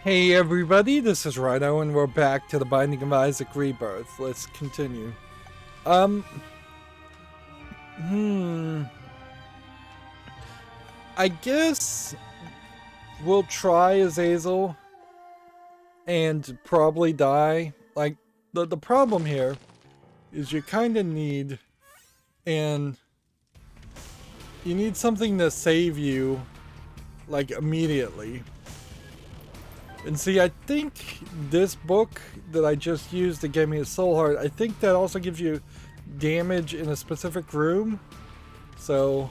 Hey everybody, this is Rydo and we're back to the Binding of Isaac Rebirth. Let's continue. I guess we'll try Azazel and probably die. Like, the problem here is you kind of need, and you need something to save you, like, immediately. And see, I think this book that I just used to get me a soul heart, I think that also gives you damage in a specific room. So,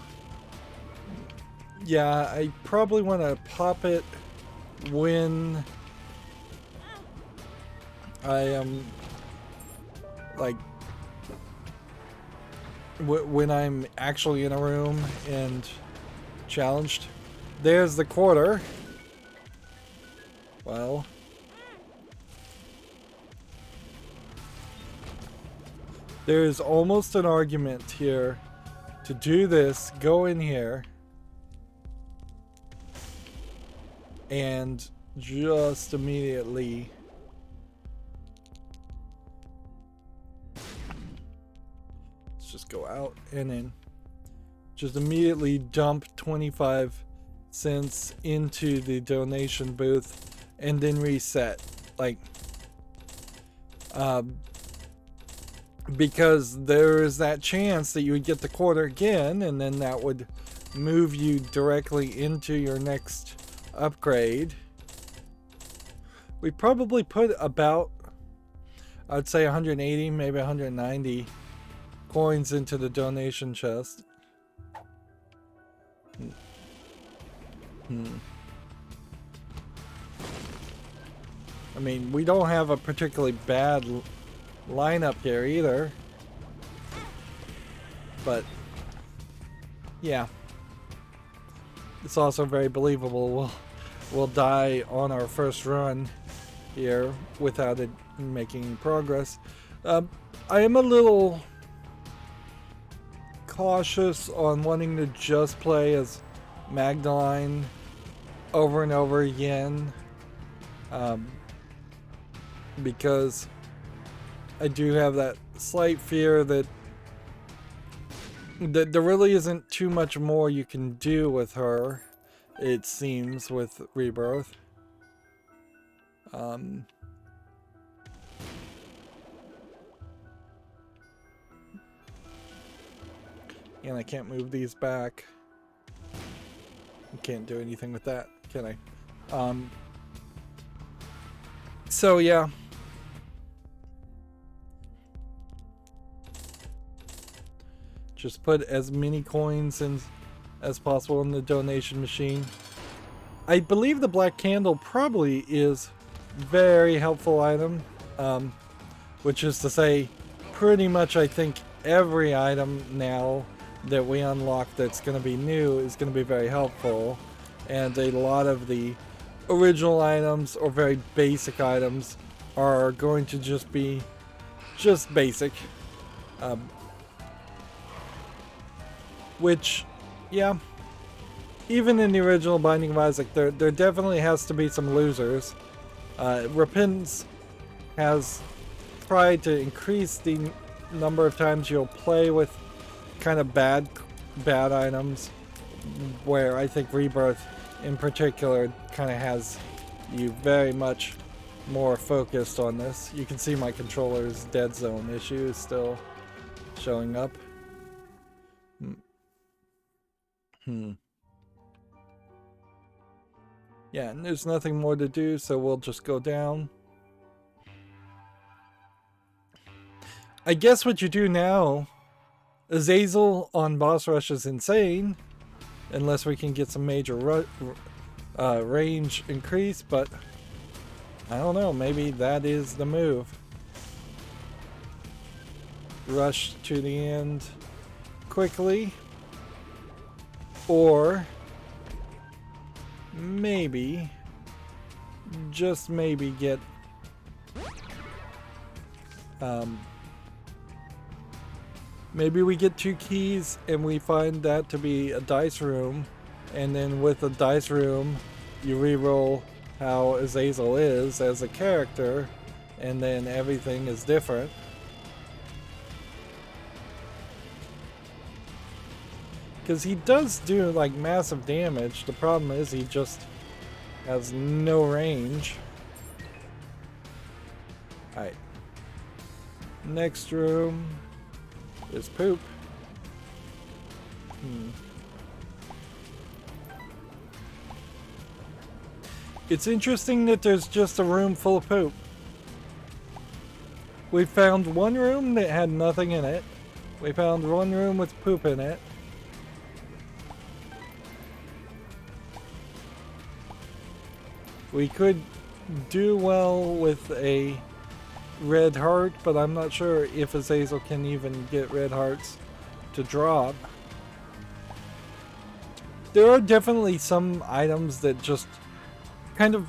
yeah, I probably want to pop it when I am, like, when I'm actually in a room and challenged. There's the quarter. Well, there is almost an argument here to do this, go in here, and just immediately let's just go out and in. Just immediately dump 25 cents into the donation booth and then reset, like, because there is that chance that you would get the quarter again, and then that would move you directly into your next upgrade. We probably put about, I'd say 180, maybe 190 coins into the donation chest. I mean, we don't have a particularly bad lineup here either. But, yeah. It's also very believable we'll die on our first run here without it making progress. I am a little cautious on wanting to just play as Magdalene over and over again. Because I do have that slight fear that there really isn't too much more you can do with her, it seems, with Rebirth. And I can't move these back. I can't do anything with that, can I? So yeah. Just put as many coins in as possible in the donation machine. I believe the black candle probably is a very helpful item. Which is to say, pretty much I think every item now that we unlock that's going to be new is going to be very helpful. And a lot of the original items or very basic items are going to just be just basic. Which, yeah, even in the original Binding of Isaac, there definitely has to be some losers. Repentance has tried to increase the number of times you'll play with kind of bad items, where I think Rebirth in particular kind of has you very much more focused on this. You can see my controller's dead zone issue is still showing up. Yeah, and there's nothing more to do, so we'll just go down. I guess what you do now, Azazel on boss rush is insane, unless we can get some major range increase, but I don't know, maybe that is the move. Rush to the end quickly. Or maybe, just maybe get maybe we get 2 keys and we find that to be a dice room, and then with a dice room you re-roll how Azazel is as a character, and then everything is different. Because he does do like massive damage. The problem is he just has no range. Alright. Next room is poop. It's interesting that there's just a room full of poop. We found one room that had nothing in it. We found one room with poop in it. We could do well with a red heart, but I'm not sure if Azazel can even get red hearts to drop. There are definitely some items that just kind of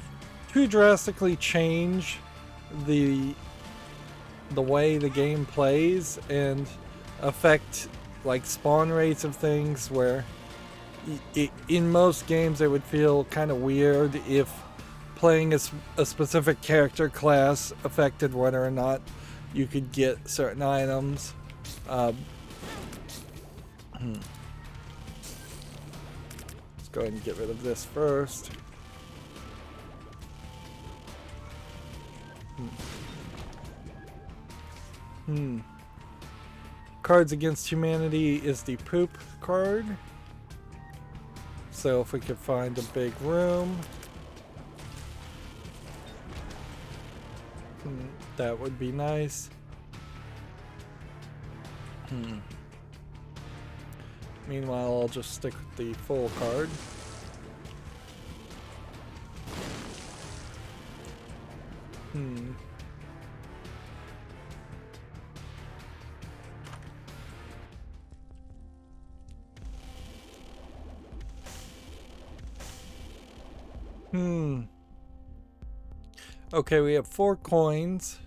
too drastically change the way the game plays and affect like spawn rates of things, where in most games it would feel kind of weird if playing a specific character class affected whether or not you could get certain items. Let's go ahead and get rid of this first. Cards Against Humanity is the poop card. So if we could find a big room, that would be nice. Meanwhile, I'll just stick with the full card. Okay, we have 4 coins,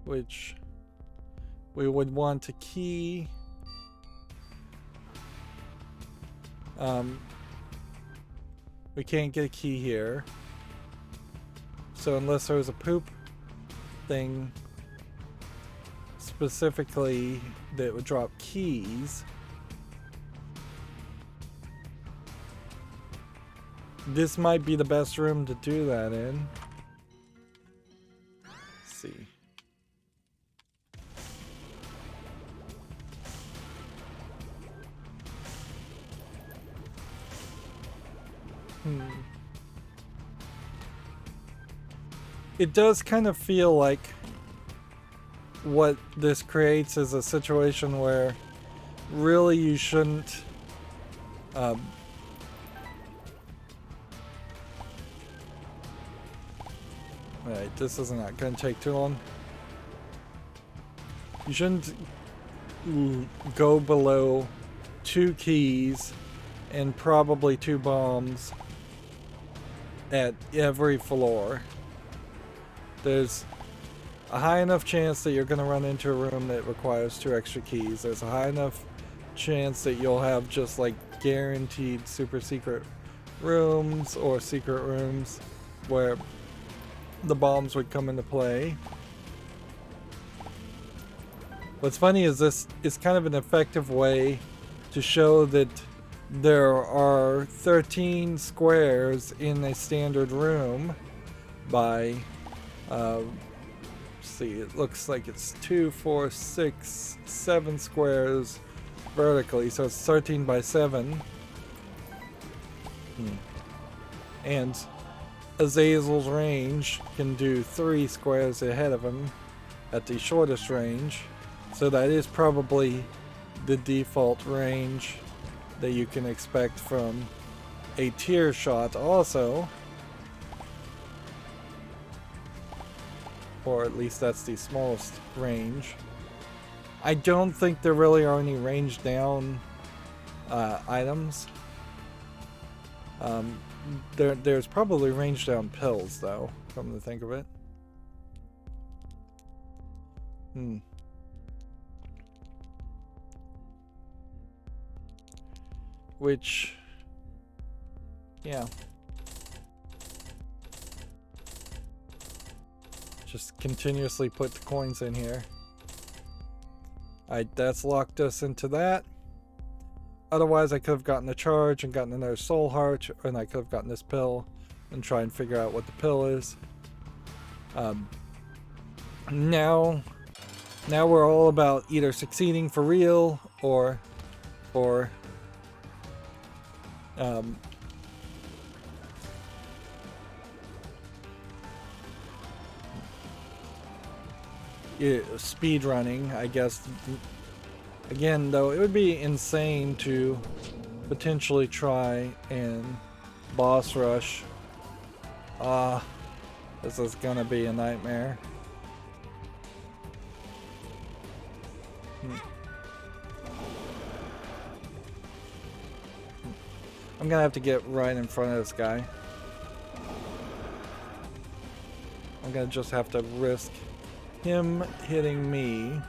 which we would want to key. We can't get a key here. So unless there was a poop thing specifically that would drop keys, this might be the best room to do that in. Let's see. It does kind of feel like what this creates is a situation where really you shouldn't Alright, this is not going to take too long. You shouldn't go below 2 keys and probably 2 bombs at every floor. There's a high enough chance that you're going to run into a room that requires 2 extra keys. There's a high enough chance that you'll have just like guaranteed super secret rooms or secret rooms where the bombs would come into play. What's funny is this is kind of an effective way to show that there are 13 squares in a standard room by see, it looks like it's 2, 4, 6, 7 squares vertically, so it's 13 by 7. And Azazel's range can do 3 squares ahead of him at the shortest range, so that is probably the default range that you can expect from a tier shot also. Or at least that's the smallest range. I don't think there really are any range down items. There's probably range down pills though, come to think of it. Which Yeah. Just continuously put the coins in here. Alright, that's locked us into that. Otherwise, I could have gotten a charge and gotten another soul heart, and I could have gotten this pill and try and figure out what the pill is. Now we're all about either succeeding for real or speed running, I guess. Again, though, it would be insane to potentially try and boss rush. This is gonna be a nightmare. I'm gonna have to get right in front of this guy. I'm gonna just have to risk him hitting me,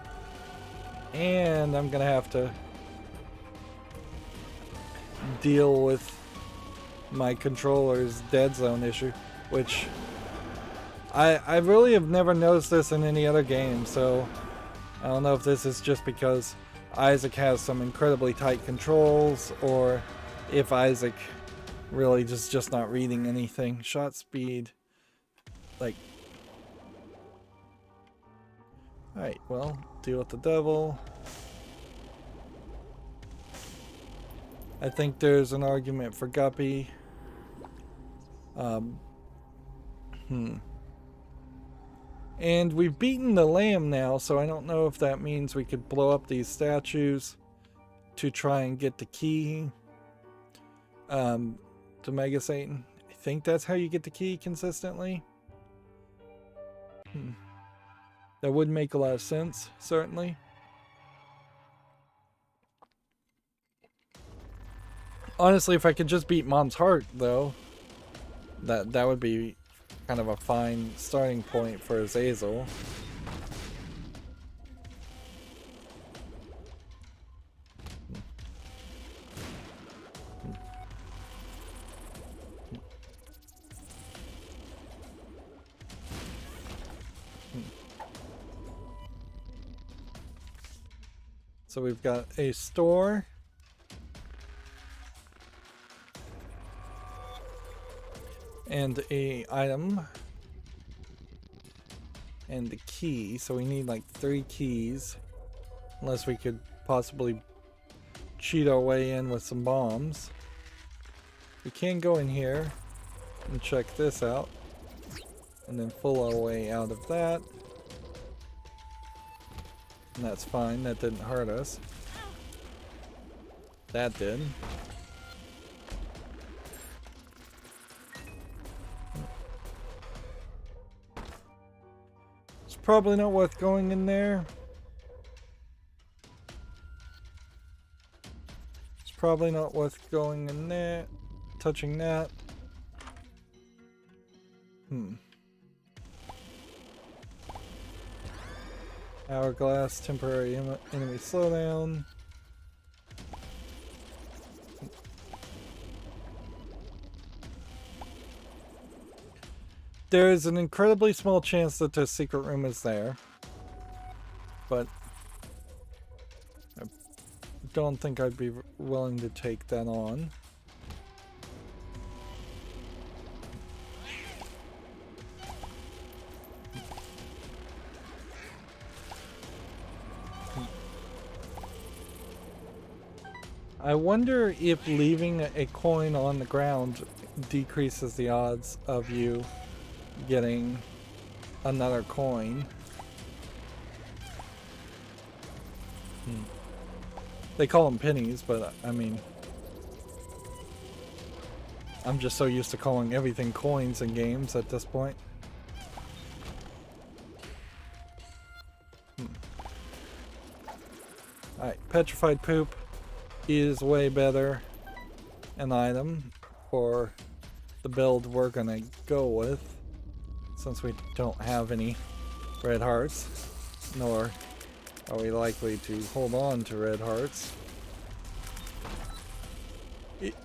and I'm gonna have to deal with my controller's dead zone issue, which I really have never noticed this in any other game, so I don't know if this is just because Isaac has some incredibly tight controls, or if Isaac really just not reading anything. Shot speed, like... Alright, well, deal with the devil. I think there's an argument for Guppy. And we've beaten the lamb now, so I don't know if that means we could blow up these statues to try and get the key to Mega Satan. I think that's how you get the key consistently. That would make a lot of sense, certainly. Honestly, if I could just beat Mom's heart, though, that would be kind of a fine starting point for Azazel. So we've got a store. And a item. And the key. So we need like 3 keys. Unless we could possibly cheat our way in with some bombs. We can go in here and check this out. And then pull our way out of that. And that's fine, that didn't hurt us. That did. It's probably not worth going in there. It's probably not worth going in there, touching that. Hourglass, temporary enemy slowdown. There is an incredibly small chance that the secret room is there, but I don't think I'd be willing to take that on. I wonder if leaving a coin on the ground decreases the odds of you getting another coin. They call them pennies, but I mean, I'm just so used to calling everything coins in games at this point. Alright, petrified poop is way better an item for the build we're gonna go with, since we don't have any red hearts, nor are we likely to hold on to red hearts.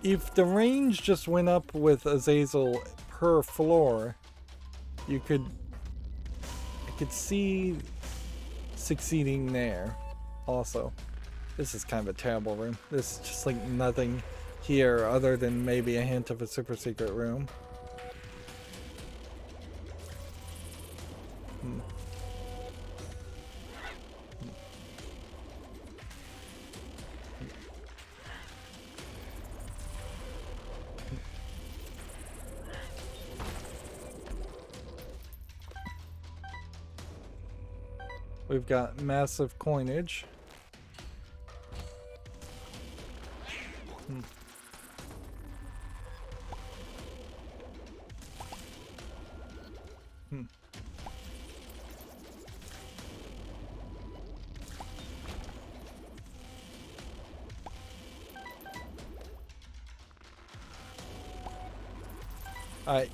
If the range just went up with Azazel per floor, I could see succeeding there. Also, this is kind of a terrible room. There's just like nothing here other than maybe a hint of a super secret room. We've got massive coinage. Alright.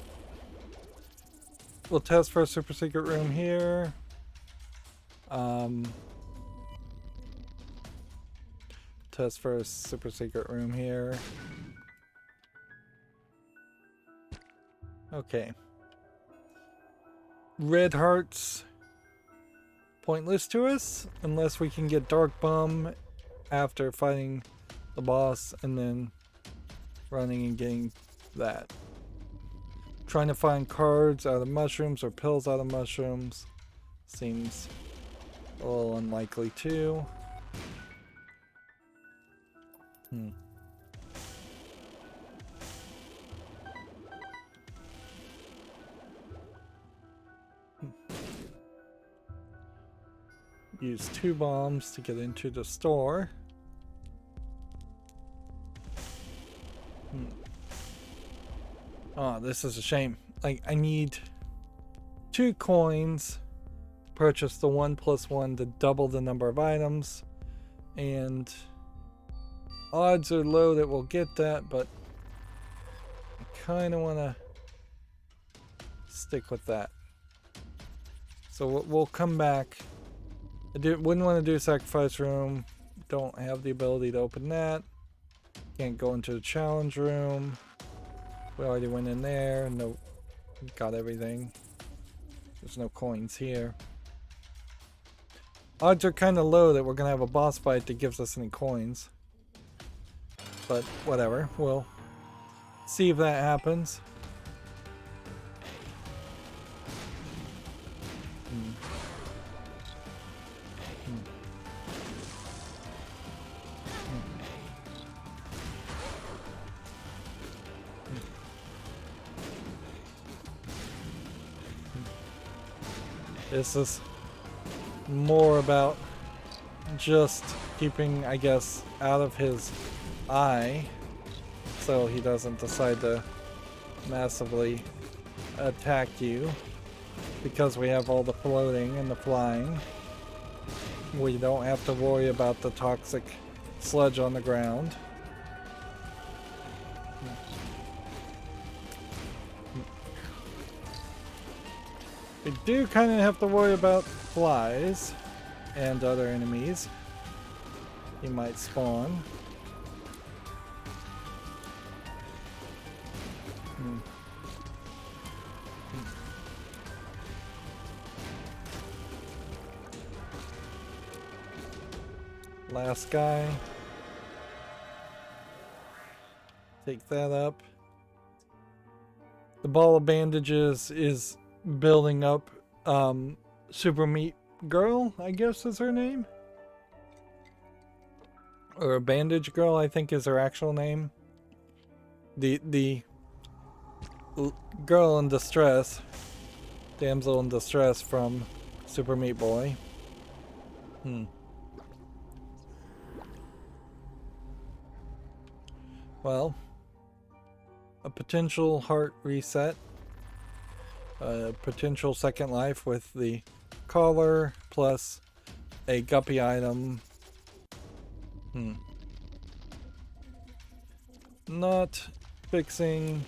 We'll test for a super secret room here. Test for a super secret room here. Okay. Red hearts. Pointless to us unless we can get Dark Bum after fighting the boss and then running and getting that. Trying to find cards out of mushrooms or pills out of mushrooms seems a little unlikely too. Use 2 bombs to get into the store. Oh, this is a shame. Like, I need 2 coins to purchase the 1+1 to double the number of items. And odds are low that we'll get that, but I kind of want to stick with that. So we'll come back. I wouldn't want to do sacrifice room. Don't have the ability to open that. Can't go into the challenge room. We already went in there. No, got everything. There's no coins here. Odds are kind of low that we're gonna have a boss fight that gives us any coins. But whatever, we'll see if that happens. This is more about just keeping, I guess, out of his eye so he doesn't decide to massively attack you, because we have all the floating and the flying. We don't have to worry about the toxic sludge on the ground. We do kind of have to worry about flies and other enemies. He might spawn. Last guy. Take that up. The ball of bandages is building up. Super Meat Girl, I guess is her name. Or Bandage Girl, I think is her actual name. The girl in distress. Damsel in distress from Super Meat Boy. Well, a potential heart reset. A potential second life with the collar plus a guppy item. Not fixing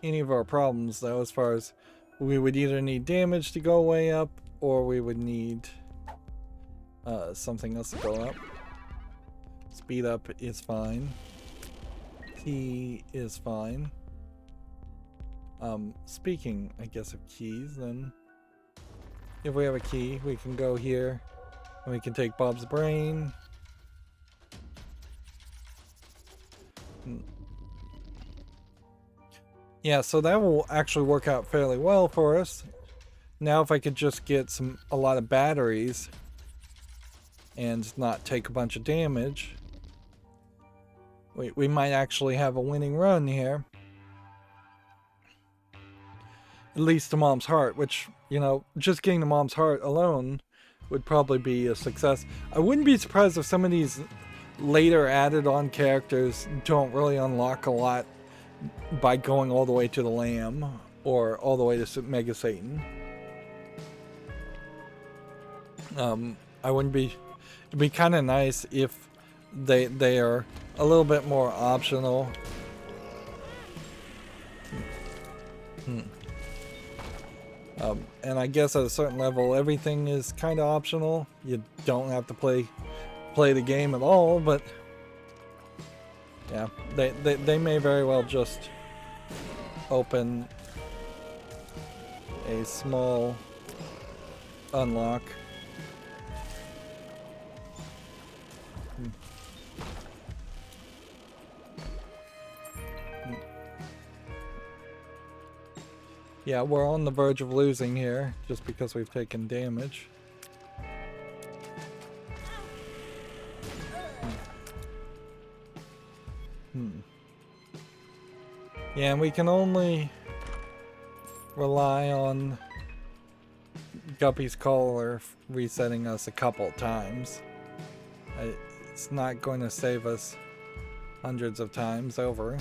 any of our problems though, as far as we would either need damage to go way up or we would need something else to go up. Speed up is fine. key is fine. Speaking, I guess, of keys, then if we have a key, we can go here and we can take Bob's brain. Yeah, so that will actually work out fairly well for us. Now if I could just get a lot of batteries and not take a bunch of damage, we might actually have a winning run here. At least to Mom's Heart, which, you know, just getting to Mom's Heart alone would probably be a success. I wouldn't be surprised if some of these later added on characters don't really unlock a lot by going all the way to the Lamb or all the way to Mega Satan. I wouldn't be... It'd be kind of nice if they are a little bit more optional. And I guess at a certain level, everything is kind of optional. You don't have to play the game at all, but yeah, they may very well just open a small unlock. Yeah, we're on the verge of losing here, just because we've taken damage. Yeah, and we can only rely on Guppy's Collar resetting us a couple times. It's not going to save us hundreds of times over.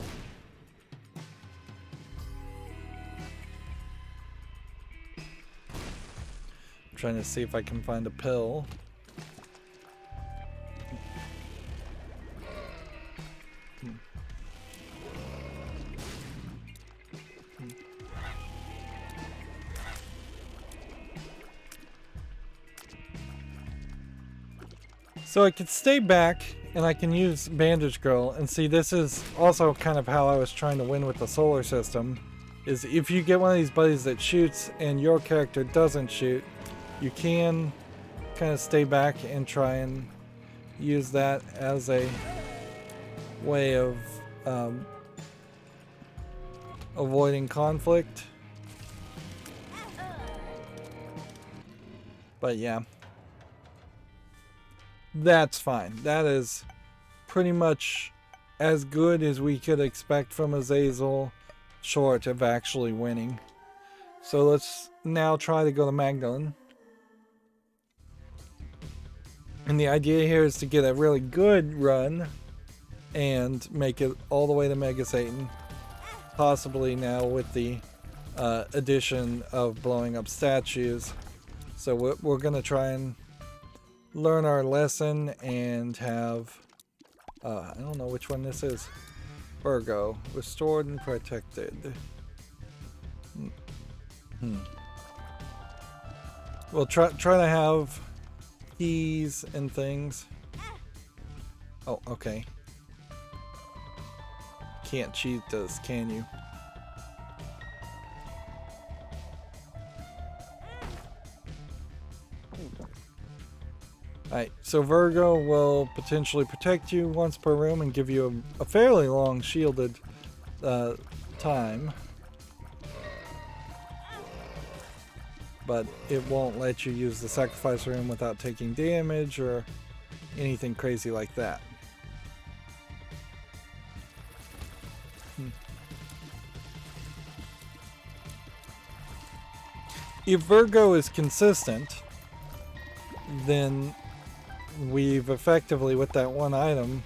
Trying to see if I can find a pill. So I could stay back and I can use Bandage Girl, and see, this is also kind of how I was trying to win with the solar system, is if you get one of these buddies that shoots and your character doesn't shoot, you can kind of stay back and try and use that as a way of avoiding conflict. But yeah, that's fine. That is pretty much as good as we could expect from Azazel, short of actually winning. So let's now try to go to Magdalene. And the idea here is to get a really good run and make it all the way to Mega Satan. Possibly now with the addition of blowing up statues. So we're going to try and learn our lesson and have... I don't know which one this is. Virgo. Restored and protected. We'll try to have keys and things. Oh, okay. Can't cheat this, can you? Alright, so Virgo will potentially protect you once per room and give you a fairly long shielded time. But it won't let you use the sacrifice room without taking damage or anything crazy like that. If Virgo is consistent, then we've effectively, with that one item,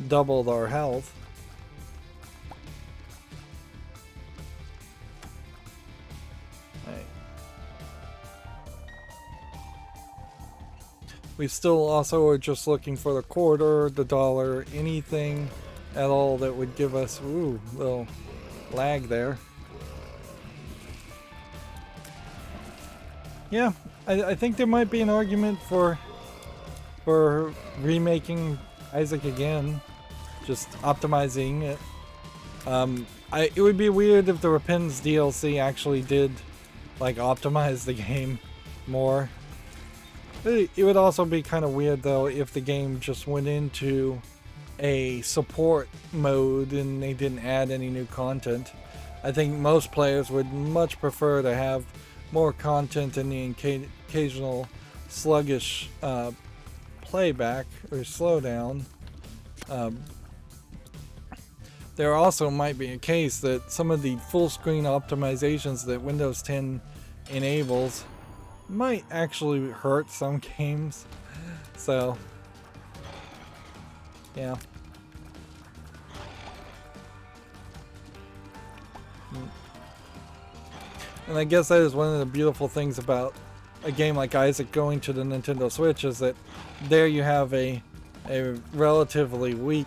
doubled our health. We still also are just looking for the quarter, the dollar, anything at all that would give us, ooh, little lag there. Yeah, I think there might be an argument for remaking Isaac again, just optimizing it It would be weird if the Repins DLC actually did, like, optimize the game more. It would also be kind of weird, though, if the game just went into a support mode and they didn't add any new content. I think most players would much prefer to have more content and the occasional sluggish playback or slowdown. There also might be a case that some of the full screen optimizations that Windows 10 enables might actually hurt some games. So, yeah. And I guess that is one of the beautiful things about a game like Isaac going to the Nintendo Switch, is that there you have a relatively weak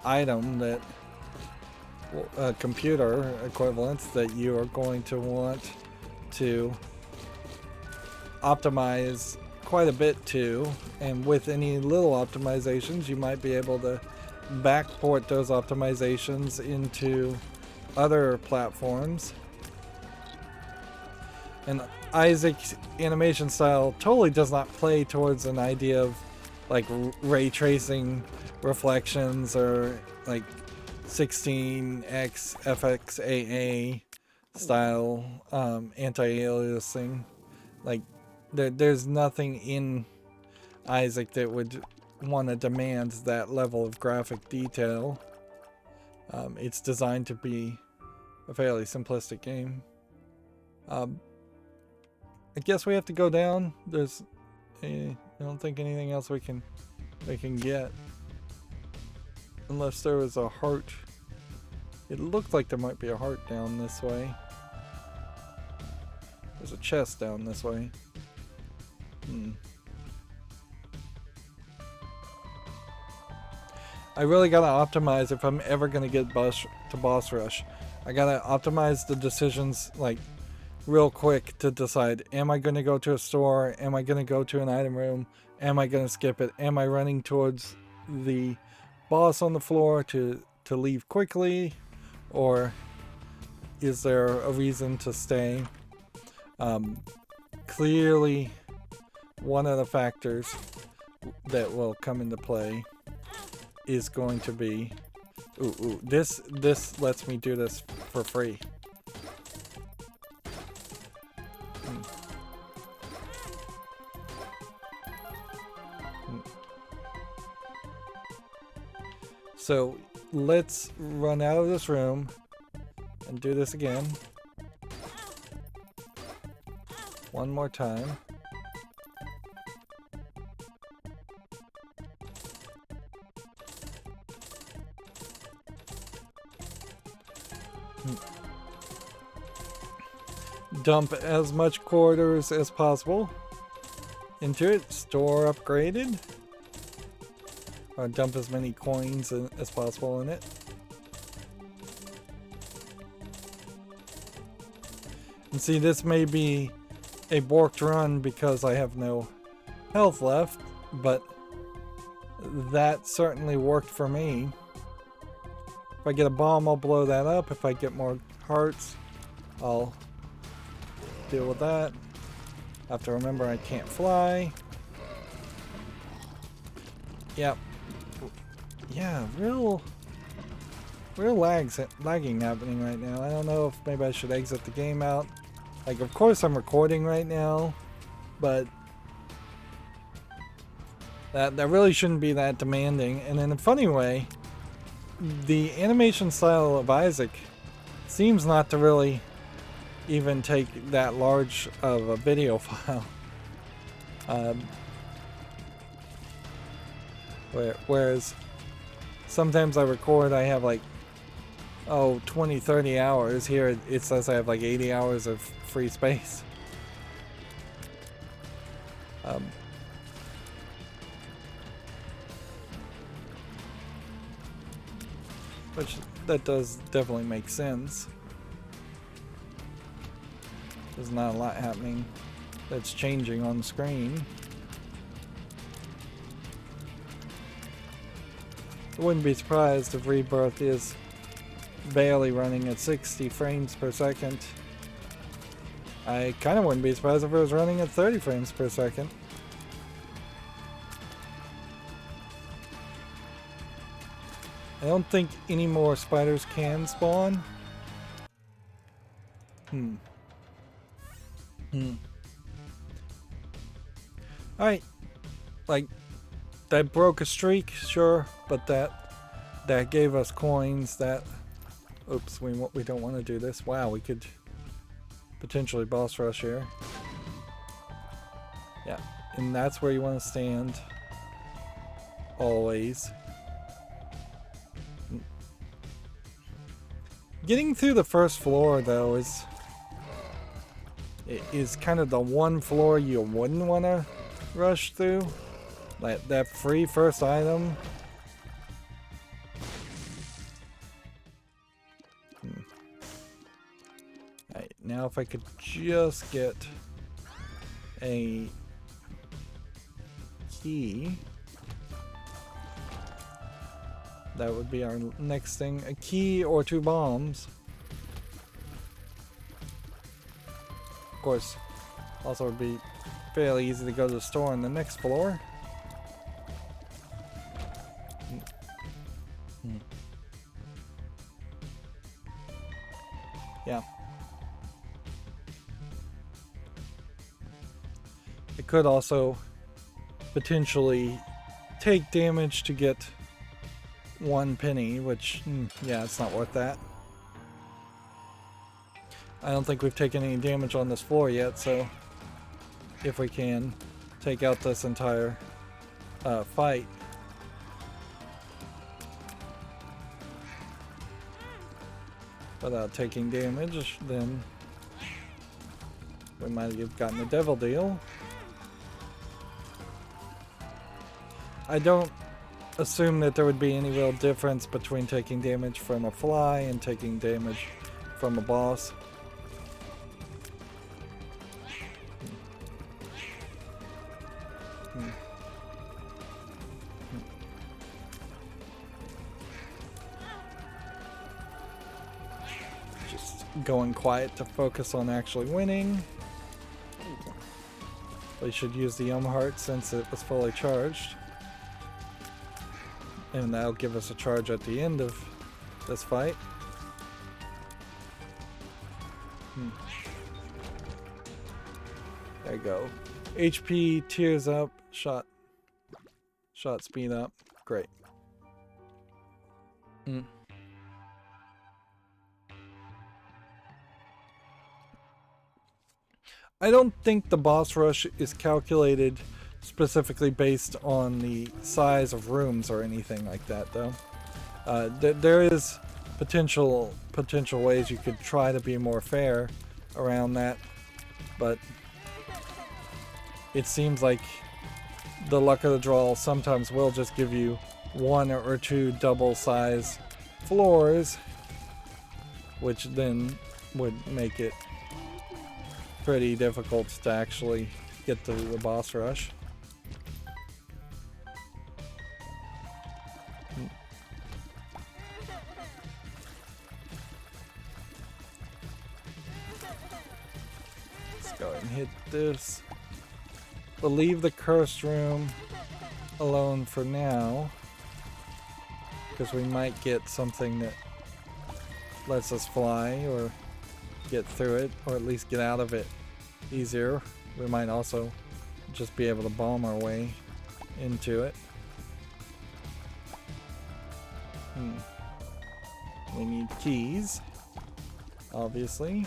item, that computer equivalents that you are going to want to optimize quite a bit to, and with any little optimizations you might be able to backport those optimizations into other platforms. And Isaac's animation style totally does not play towards an idea of like ray tracing reflections or like 16x FXAA style anti-aliasing. Like there's nothing in Isaac that would want to demand that level of graphic detail. It's designed to be a fairly simplistic game. I guess we have to go down. I don't think anything else we can get, unless there was a heart. It looked like there might be a heart down this way. There's a chest down this way. I really gotta optimize if I'm ever gonna get to boss rush. I gotta optimize the decisions like real quick to decide, am I gonna go to a store? Am I gonna go to an item room? Am I gonna skip it? Am I running towards the boss on the floor to leave quickly? Or is there a reason to stay? Clearly, one of the factors that will come into play is going to be, this lets me do this for free. So let's run out of this room and do this again. One more time. Dump as much quarters as possible into it. Store upgraded. Or dump as many coins as possible in it. And see, this may be a borked run because I have no health left, but that certainly worked for me. If I get a bomb, I'll blow that up. If I get more hearts, I'll deal with that. I have to remember I can't fly. Yep. Yeah, real lagging happening right now. I don't know if maybe I should exit the game out. Like, of course I'm recording right now, but that really shouldn't be that demanding. And in a funny way, the animation style of Isaac seems not to really even take that large of a video file. Whereas sometimes I record, I have like 20, 30 hours. Here it says I have like 80 hours of free space. Which that does definitely make sense. There's not a lot happening that's changing on the screen. I wouldn't be surprised if Rebirth is barely running at 60 frames per second. I kind of wouldn't be surprised if it was running at 30 frames per second. I don't think any more spiders can spawn. Alright. Like, that broke a streak, sure, but that gave us coins that... Oops, we don't want to do this. Wow, we could potentially boss rush here. Yeah, and that's where you want to stand. Always. Getting through the first floor, though, is kind of the one floor you wouldn't want to rush through. Like that free first item. Alright, now if I could just get a key. That would be our next thing. A key or 2 bombs. Of course, also would be fairly easy to go to the store on the next floor. Yeah. It could also potentially take damage to get 1 penny, which, yeah, it's not worth that. I don't think we've taken any damage on this floor yet, so if we can take out this entire fight. Without taking damage, then we might have gotten a devil deal. I don't assume that there would be any real difference between taking damage from a fly and taking damage from a boss. Just going quiet to focus on actually winning. We should use the heart since it was fully charged. And that'll give us a charge at the end of this fight. There you go. HP tears up, shot speed up. Great. I don't think the boss rush is calculated specifically based on the size of rooms or anything like that, though. There is potential ways you could try to be more fair around that, but it seems like the luck of the draw sometimes will just give you 1 or 2 double size floors, which then would make it pretty difficult to actually get to the boss rush. Let's go and hit this. We'll leave the cursed room alone for now, because we might get something that lets us fly or get through it, or at least get out of it easier. We might also just be able to bomb our way into it. We need keys, obviously.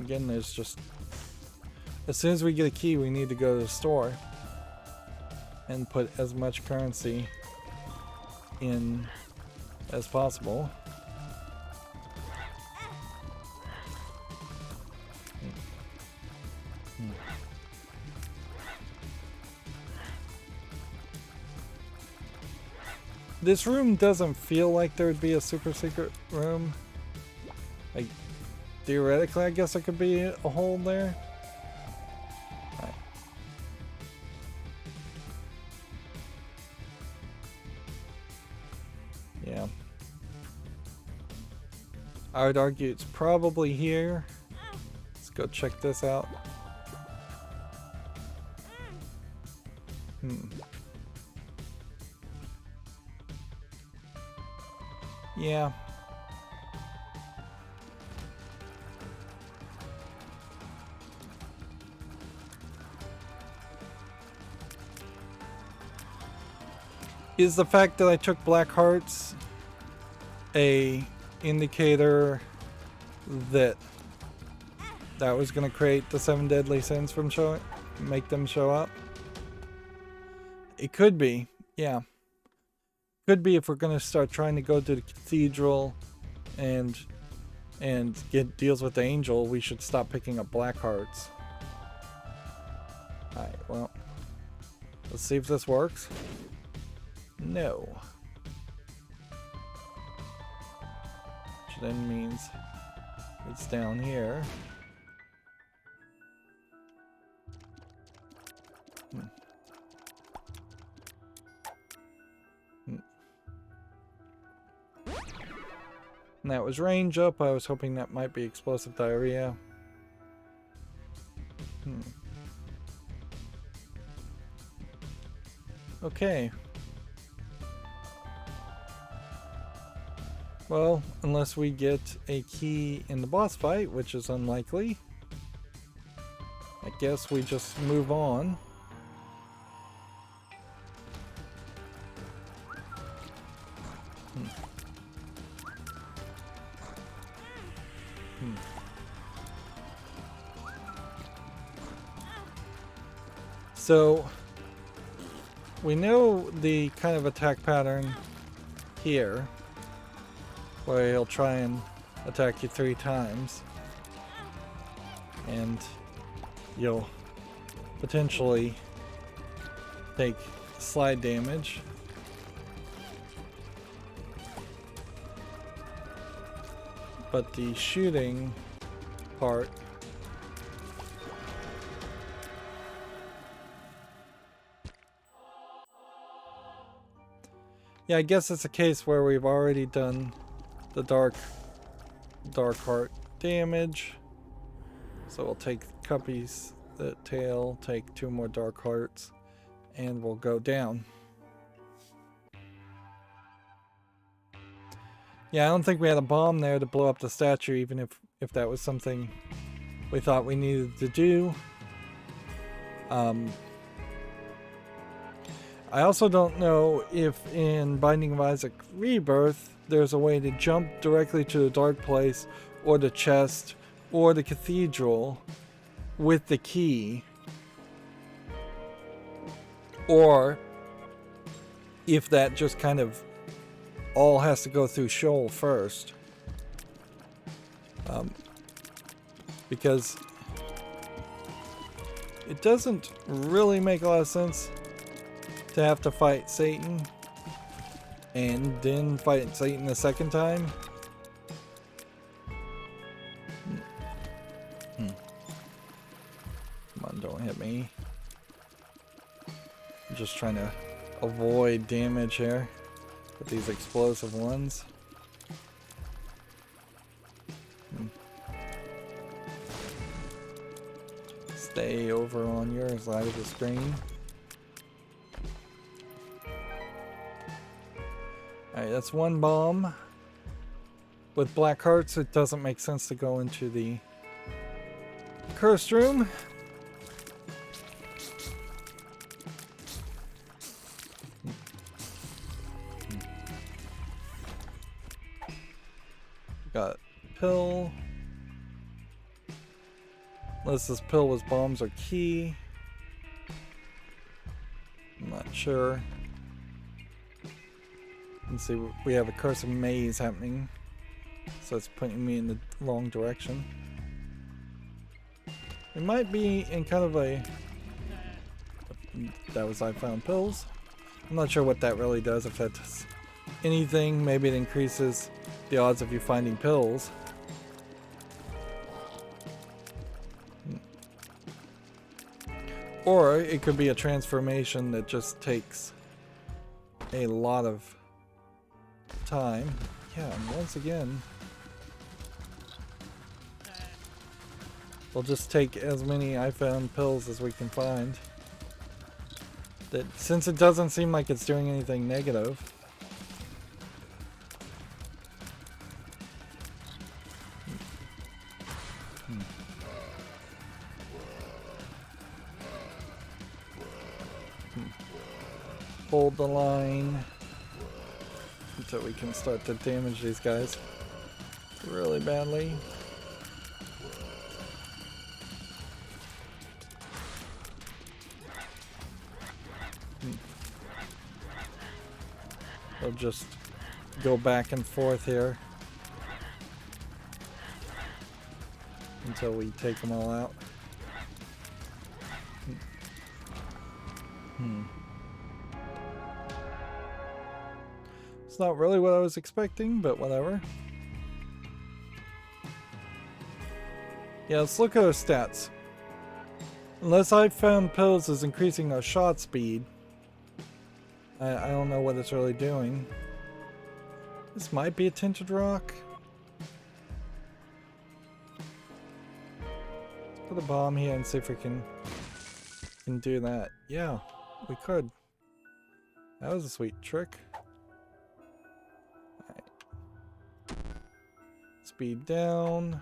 Again, there's just... As soon as we get a key, we need to go to the store and put as much currency in as possible. This room doesn't feel like there would be a super secret room. Like, theoretically, I guess there could be a hole there. Right. I would argue it's probably here. Let's go check this out. Yeah. Is the fact that I took black hearts a indicator that that was going to create the 7 deadly sins from showing, make them show up? It could be, yeah. Could be if we're going to start trying to go to the cathedral and get deals with the angel, we should stop picking up black hearts. Alright, well, let's see if this works. No. Which then means it's down here. And that was range up. I was hoping that might be explosive diarrhea. Okay. Well, unless we get a key in the boss fight, which is unlikely, I guess we just move on. So, we know the kind of attack pattern here, where he'll try and attack you 3 times, and you'll potentially take slide damage. But the shooting part, yeah, I guess it's a case where we've already done the dark heart damage. So we'll take Cuppy's the tail, take 2 more dark hearts, and we'll go down. Yeah, I don't think we had a bomb there to blow up the statue, even if that was something we thought we needed to do. I also don't know if in Binding of Isaac Rebirth there's a way to jump directly to the dark place or the chest or the cathedral with the key, or if that just kind of all has to go through Shoal first, because it doesn't really make a lot of sense to have to fight Satan and then fight Satan the second time. Come on, don't hit me. I'm just trying to avoid damage here with these explosive ones. Stay over on your side of the screen. Alright, that's 1 bomb. With black hearts, it doesn't make sense to go into the cursed room. Got pill. Unless this pill was bombs or key. I'm not sure. Let's see, we have a cursed maze happening, so it's pointing me in the wrong direction. It might be in kind of a... That was I found pills. I'm not sure what that really does, if that does anything. Maybe it increases the odds of you finding pills. Or it could be a transformation that just takes a lot of time. Yeah, and once again, We'll just take as many I found pills as we can find. That, since it doesn't seem like it's doing anything negative. Hold the line until we can start to damage these guys really badly. We'll just go back and forth here until we take them all out. It's not really what I was expecting, but whatever. Yeah, let's look at our stats. Unless I found pills is increasing our shot speed, I don't know what it's really doing. This might be a tinted rock. Let's put a bomb here and see if we can do that. Yeah, we could. That was a sweet trick. Alright. Speed down.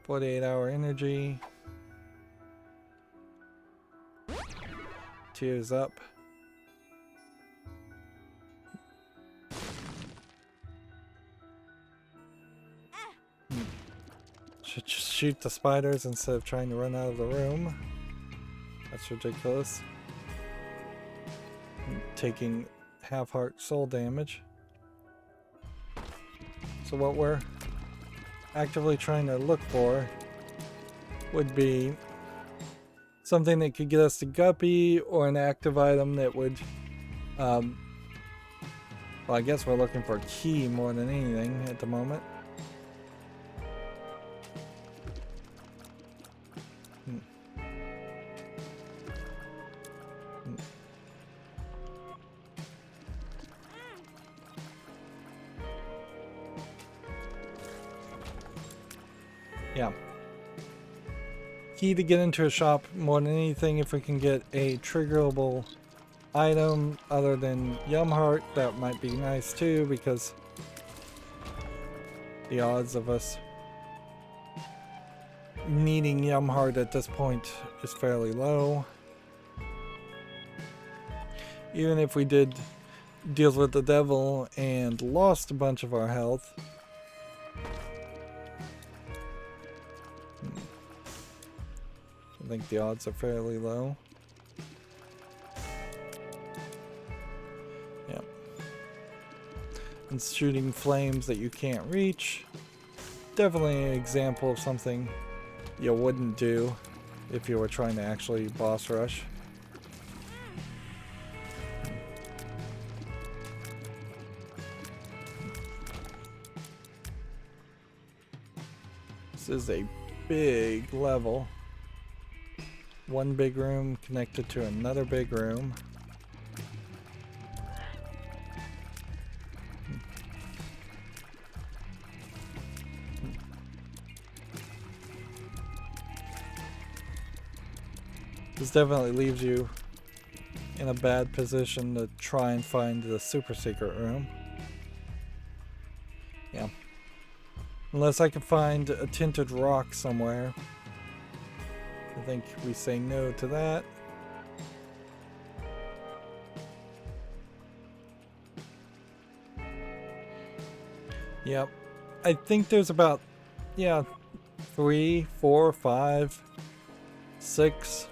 48-hour energy. Tears up. Should just shoot the spiders instead of trying to run out of the room. That's ridiculous. I'm taking half-heart soul damage. So what we're actively trying to look for would be something that could get us to Guppy, or an active item that would, well, I guess we're looking for a key more than anything at the moment. Yeah. Key to get into a shop more than anything. If we can get a triggerable item other than Yum Heart, that might be nice too, because the odds of us needing Yum Heart at this point is fairly low. Even if we did deals with the devil and lost a bunch of our health, I think the odds are fairly low. Yep. And shooting flames that you can't reach. Definitely an example of something you wouldn't do if you were trying to actually boss rush. This is a big level. One big room connected to another big room. This definitely leaves you in a bad position to try and find the super secret room. Yeah. Unless I can find a tinted rock somewhere. I think we say no to that. Yep. I think there's about, yeah, 3, 4, 5, 6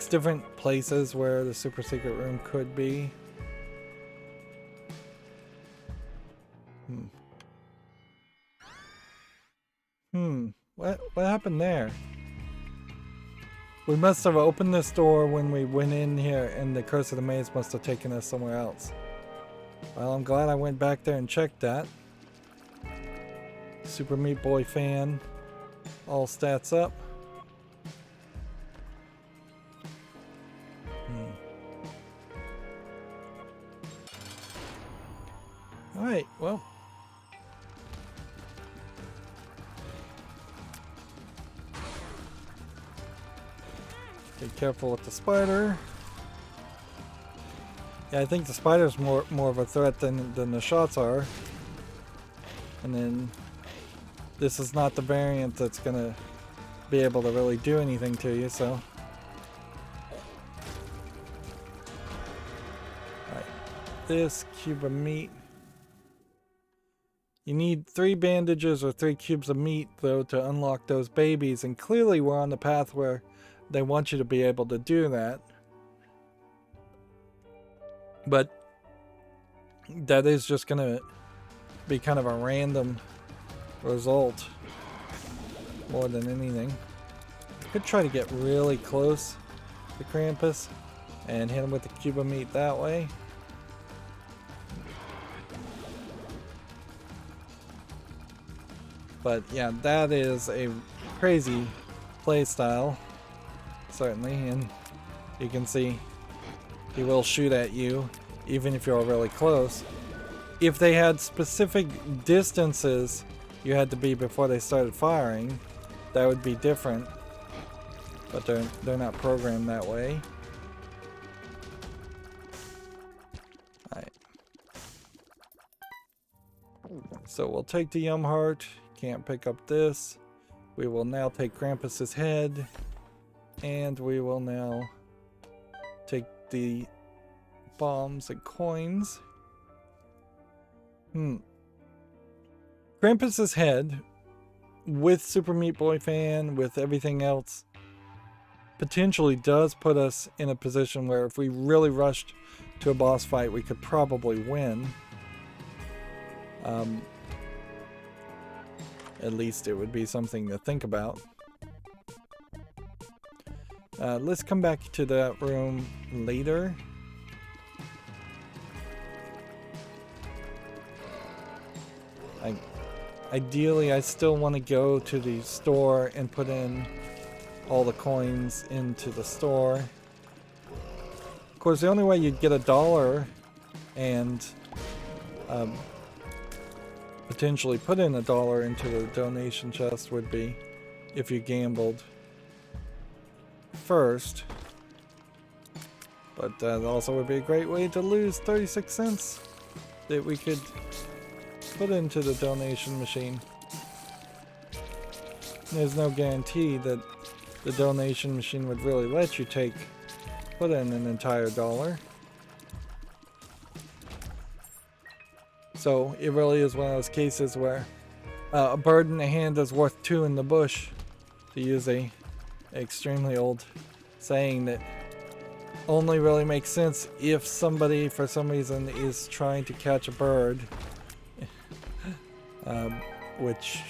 different places where the super secret room could be. What happened there? We must have opened this door when we went in here, and the Curse of the Maze must have taken us somewhere else. Well, I'm glad I went back there and checked that. Super Meat Boy fan. All stats up. Alright, well. Be careful with the spider. Yeah, I think the spider's more of a threat than the shots are. And then this is not the variant that's gonna be able to really do anything to you, so. Alright. This cube of meat. You need 3 bandages or 3 cubes of meat, though, to unlock those babies, and clearly we're on the path where they want you to be able to do that. But that is just gonna be kind of a random result more than anything. Could try to get really close to Krampus and hit him with the cube of meat that way. But yeah, that is a crazy play style, certainly, and you can see he will shoot at you even if you're really close. If they had specific distances you had to be before they started firing, that would be different. But they're not programmed that way. Alright. So we'll take the Yum Heart. Can't pick up this. We will now take Krampus's head. And we will now take the bombs and coins. Krampus's head, with Super Meat Boy Fan, with everything else, potentially does put us in a position where if we really rushed to a boss fight, we could probably win. At least it would be something to think about. Let's come back to that room later. Ideally, I still want to go to the store and put in all the coins into the store. Of course, the only way you'd get $1 and potentially put in $1 into the donation chest would be if you gambled first. But that also would be a great way to lose 36 cents that we could put into the donation machine. There's no guarantee that the donation machine would really let you put in an entire $1. So it really is one of those cases where a bird in the hand is worth 2 in the bush, to use a extremely old saying that only really makes sense if somebody for some reason is trying to catch a bird, which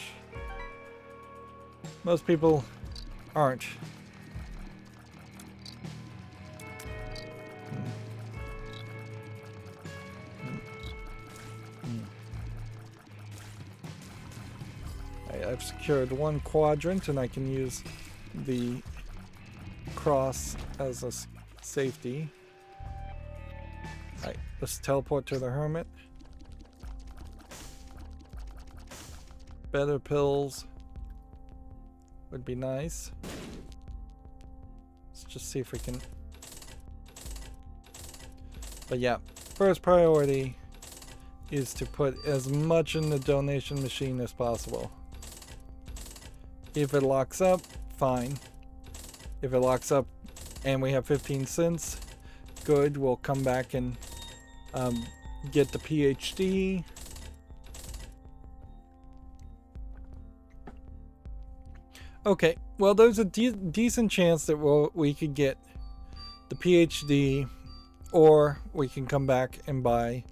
most people aren't. I've secured one quadrant and I can use the cross as a safety. Alright, let's teleport to the hermit. Better pills would be nice. Let's just see if we can. But yeah, first priority is to put as much in the donation machine as possible. If it locks up, fine. If it locks up and we have 15 cents, good. We'll come back and get the PhD. Okay, well, there's a decent chance that we could get the PhD, or we can come back and buy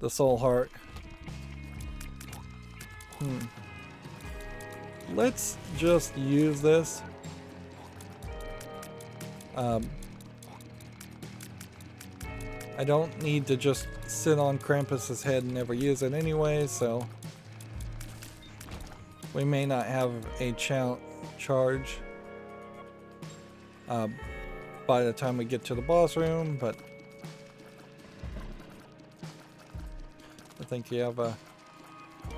the Soul Heart. Let's just use this. I don't need to just sit on Krampus's head and never use it anyway, so we may not have a charge by the time we get to the boss room, but I think you have a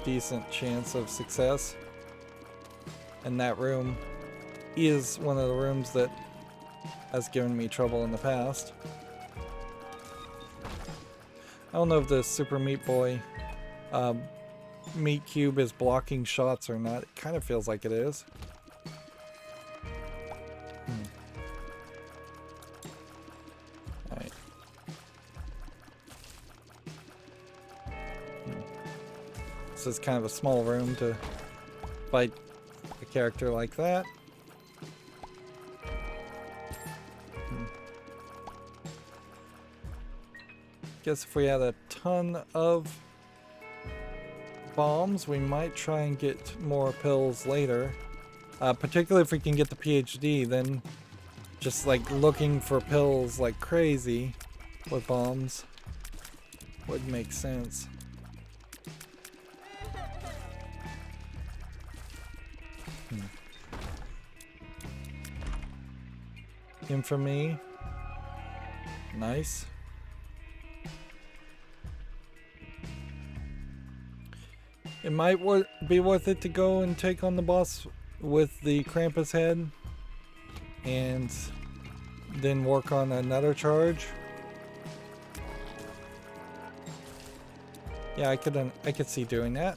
decent chance of success. And that room is one of the rooms that has given me trouble in the past. I don't know if the Super Meat Boy Meat Cube is blocking shots or not. It kind of feels like it is. Alright. This is kind of a small room to fight a character like that. Guess if we had a ton of bombs, we might try and get more pills later. Particularly if we can get the PhD, then just like looking for pills like crazy with bombs would make sense. Infamy. Nice. It might be worth it to go and take on the boss with the Krampus head and then work on another charge. Yeah, I could see doing that.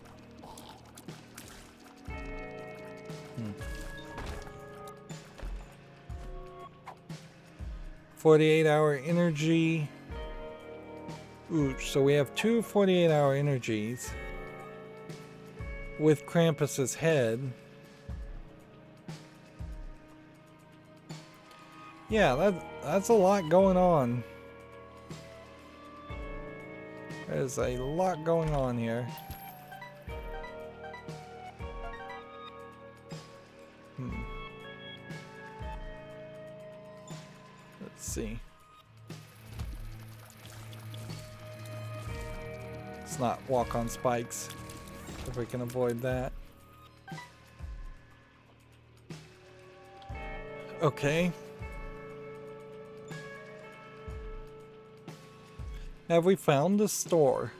48-hour energy. Ooh, so we have two 48-hour energies with Krampus's head. Yeah, that's a lot going on. There's a lot going on here. Let's see. Let's not walk on spikes if we can avoid that. Okay. Have we found the store?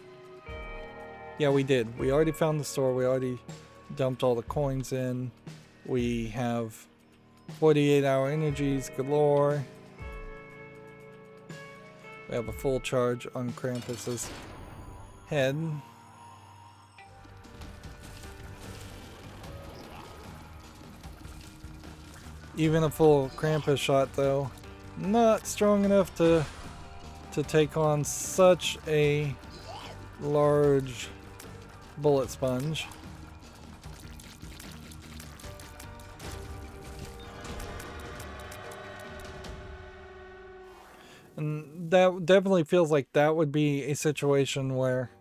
Yeah, we did. We already found the store. We already dumped all the coins in. We have 48-hour energies galore. We have a full charge on Krampus's head. Even a full Krampus shot, though, not strong enough to take on such a large bullet sponge. And that definitely feels like that would be a situation where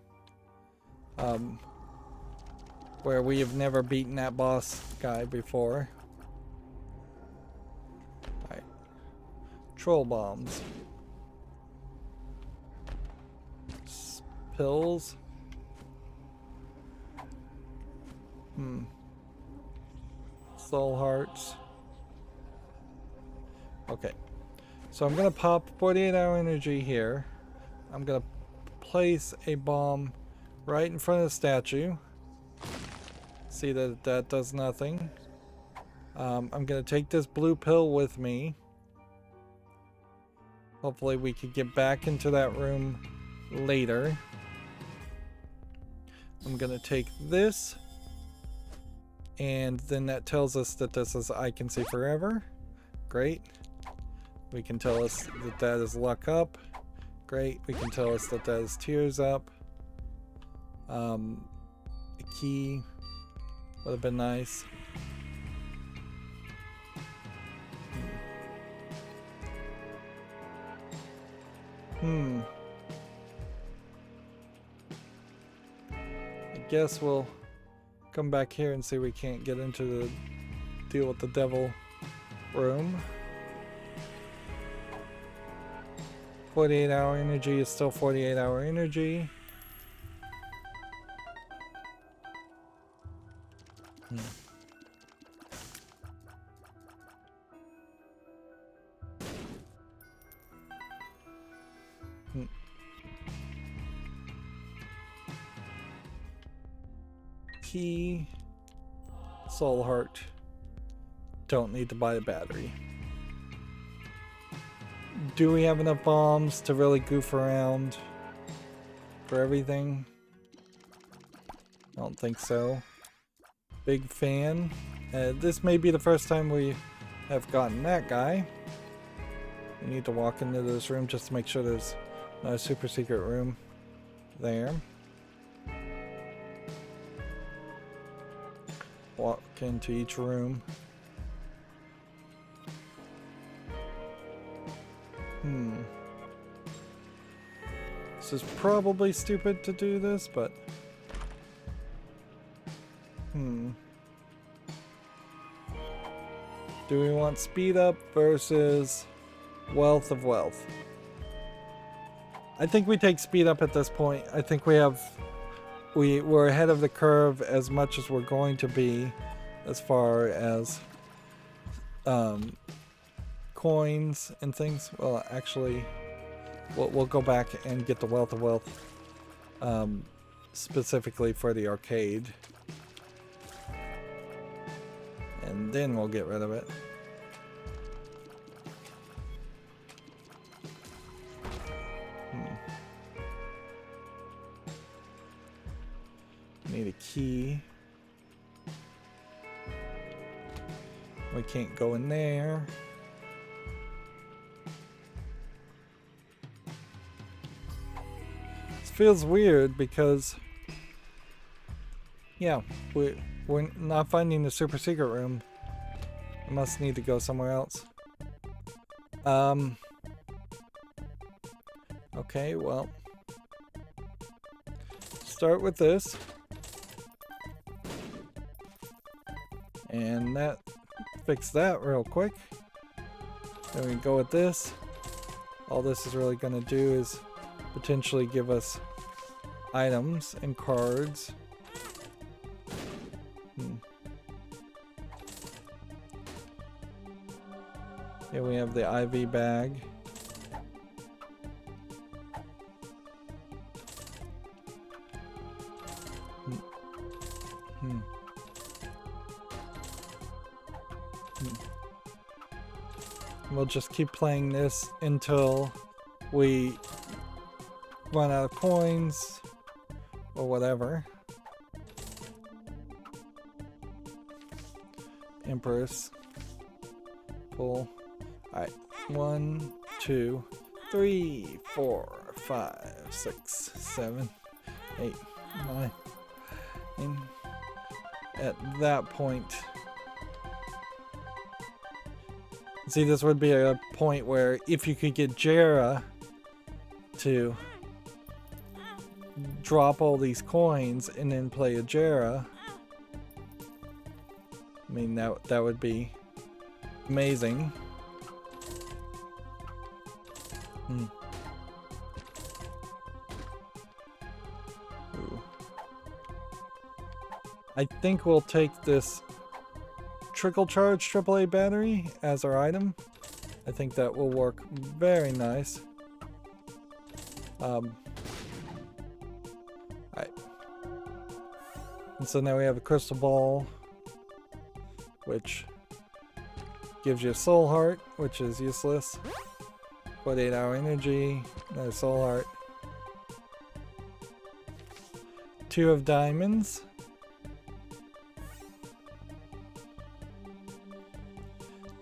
we have never beaten that boss guy before. Alright. Troll bombs. Pills. Soul hearts. Okay. So I'm going to pop 48-hour energy here. I'm going to place a bomb right in front of the statue. See that that does nothing. I'm going to take this blue pill with me. Hopefully we could get back into that room later. I'm going to take this. And then that tells us that this is I Can See Forever. Great. We can tell us that that is luck up. Great. We can tell us that that is tears up. A key would have been nice. I guess we'll come back here and see if we can't get into the deal with the devil room. 48-hour energy is still 48-hour energy. Key. Soul heart. Don't need to buy a battery. do we have enough bombs to really goof around for everything? I don't think so. Big fan. This may be the first time we have gotten that guy. We need to walk into this room just to make sure there's not a super secret room there. Walk into each room. This is probably stupid to do this, but... Do we want speed up versus wealth of wealth? I think we take speed up at this point. I think we're ahead of the curve as much as we're going to be as far as coins and things. Well, actually, we'll go back and get the wealth of wealth specifically for the arcade. And then we'll get rid of it. Need a key. We can't go in there. This feels weird because, yeah, we're not finding the super secret room. We must need to go somewhere else. Okay, well, start with this. And that fix that real quick. Then we go with this. All this is really going to do is potentially give us items and cards. Here we have the IV bag. We'll just keep playing this until we run out of coins or whatever. Empress. Pull. Alright. 1, 2, 3, 4, 5, 6, 7, 8, 9. And at that point, see, this would be a point where if you could get Jera to drop all these coins and then play a Jera, I mean, that would be amazing. Ooh. I think we'll take this trickle charge AAA battery as our item. I think that will work very nice. Alright. And so now we have a crystal ball, which gives you a soul heart, which is useless. 48-hour energy, another soul heart. 2 of diamonds.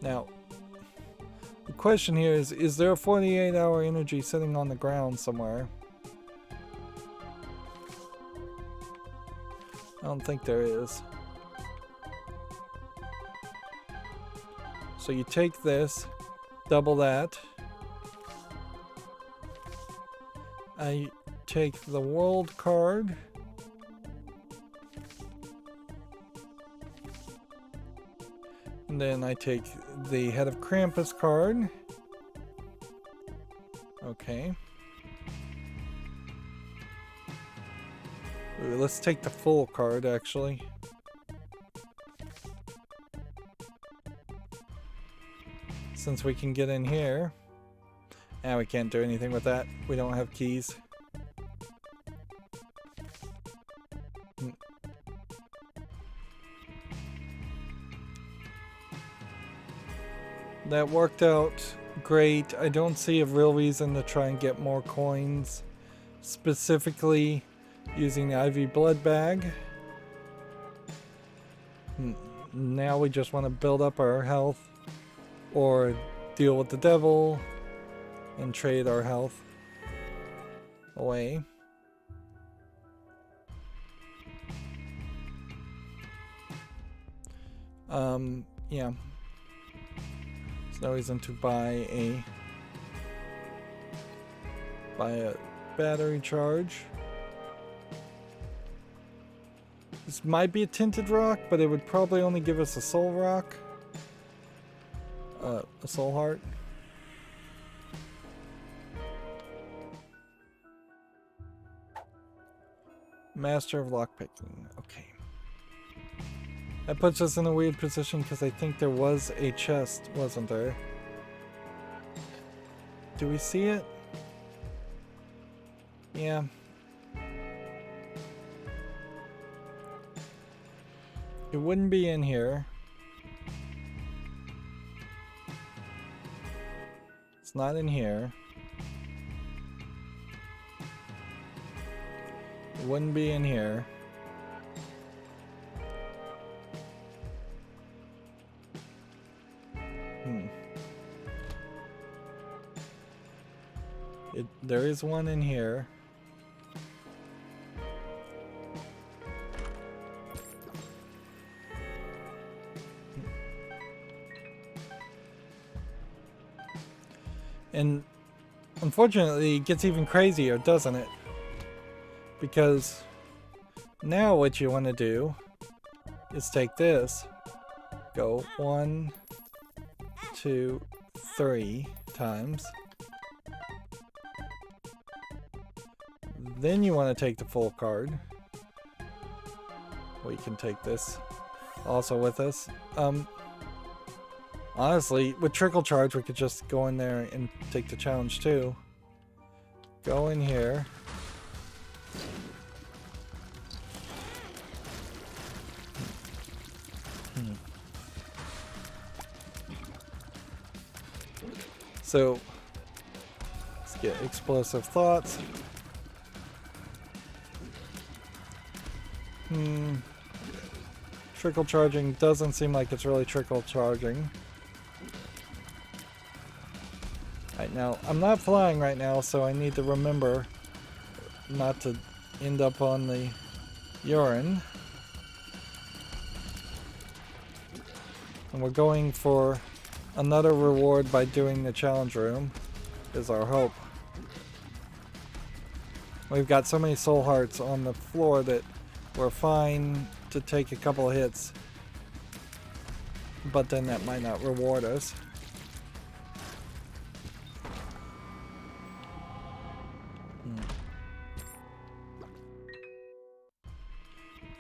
Now, the question here is there a 48-hour energy sitting on the ground somewhere? I don't think there is. So you take this, double that. I take the world card. And then I take the Head of Krampus card. Okay. Ooh, let's take the full card, actually. Since we can get in here. Ah, we can't do anything with that. We don't have keys. That worked out great. I don't see a real reason to try and get more coins, specifically using the IV blood bag. Now we just want to build up our health or deal with the devil and trade our health away. Yeah. There's no reason to buy a battery charge. This might be a tinted rock, but it would probably only give us a soul rock. A soul heart. Master of lockpicking. Okay. That puts us in a weird position because I think there was a chest, wasn't there? Do we see it? Yeah. It wouldn't be in here. It's not in here. It wouldn't be in here. There is one in here. And unfortunately, it gets even crazier, doesn't it? Because now what you want to do is take this, go 1, 2, 3 times. Then you want to take the full card. We can take this also with us. Honestly, with trickle charge, we could just go in there and take the challenge too. Go in here. So, let's get explosive thoughts. Trickle charging doesn't seem like it's really trickle charging. Right now, I'm not flying right now, so I need to remember not to end up on the urine. And we're going for another reward by doing the challenge room, is our hope. We've got so many soul hearts on the floor that we're fine to take a couple of hits, but then that might not reward us.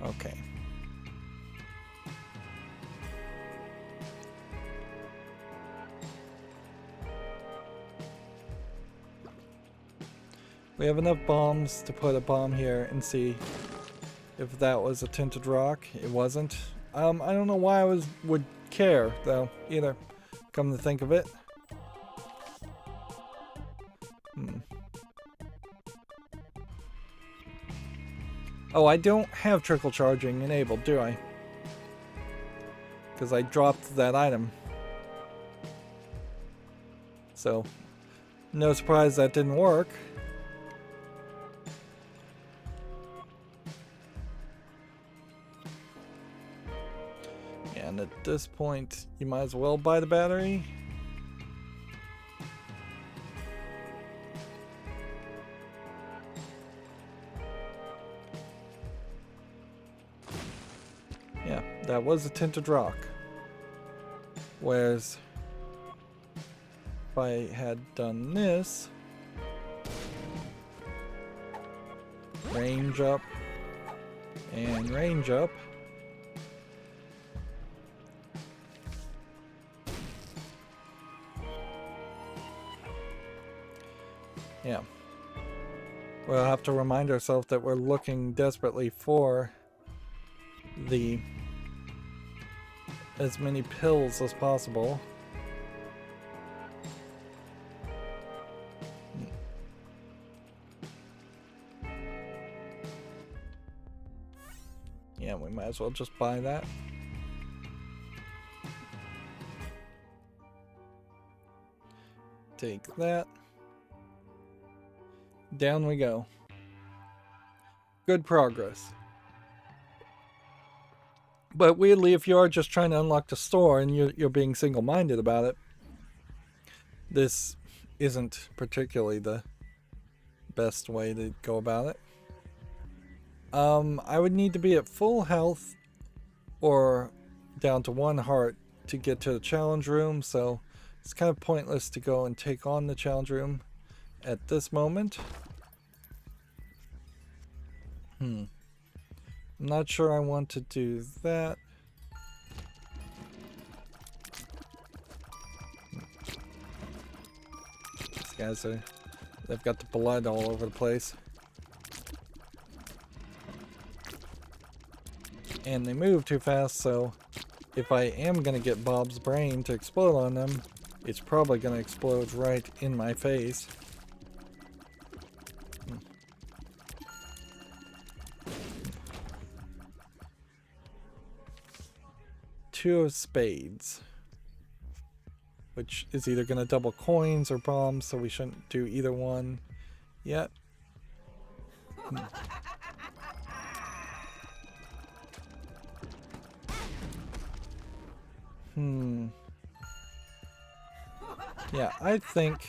Okay. We have enough bombs to put a bomb here and see if that was a tinted rock. It wasn't. I don't know why I would care though either, come to think of it. Oh, I don't have trickle charging enabled, do I? Because I dropped that item. So, no surprise that didn't work. And at this point, you might as well buy the battery. Yeah, that was a tinted rock. Whereas, if I had done this, range up, and range up, yeah. We'll have to remind ourselves that we're looking desperately for as many pills as possible. Yeah, we might as well just buy that. Take that. Down we go. Good progress. But weirdly, if you are just trying to unlock the store and you're being single-minded about it, this isn't particularly the best way to go about it. I would need to be at full health or down to 1 heart to get to the challenge room, so it's kind of pointless to go and take on the challenge room at this moment. I'm not sure I want to do that. These guys are, they've got the blood all over the place. And they move too fast, so if I am going to get Bob's brain to explode on them, it's probably going to explode right in my face. 2 of spades, which is either going to double coins or bombs, so we shouldn't do either one yet. Yeah, I think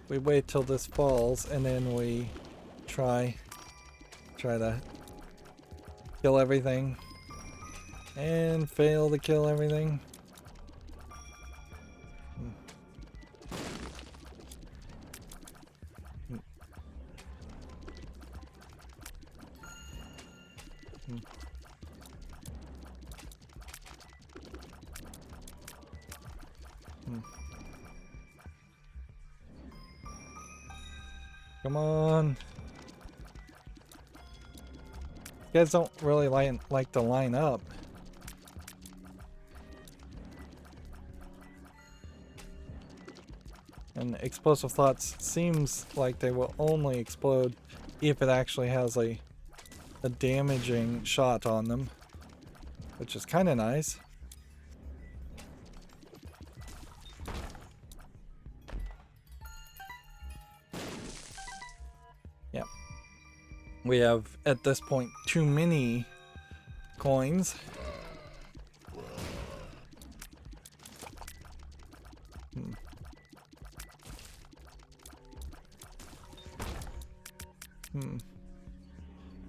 we wait till this falls and then we try to kill everything and fail to kill everything. Come on. You guys don't really like to line up. And explosive thoughts seems like they will only explode if it actually has a damaging shot on them, which is kind of nice. Yeah. We have, at this point, too many coins.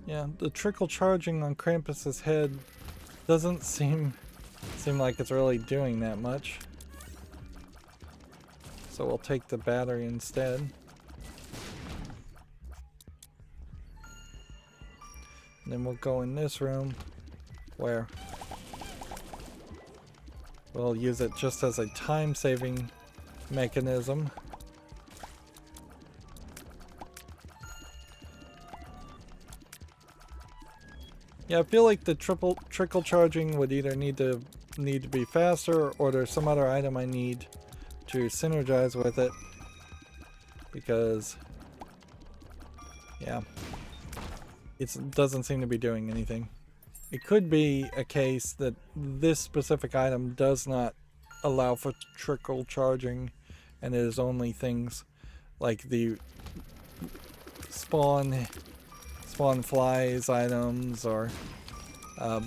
Yeah, the trickle charging on Krampus's head doesn't seem like it's really doing that much. So we'll take the battery instead. And then we'll go in this room where we'll use it just as a time-saving mechanism. Yeah, I feel like the trickle charging would either need to be faster, or there's some other item I need to synergize with it, because yeah, it doesn't seem to be doing anything. It could be a case that this specific item does not allow for trickle charging, and it is only things like the spawn flies items, or what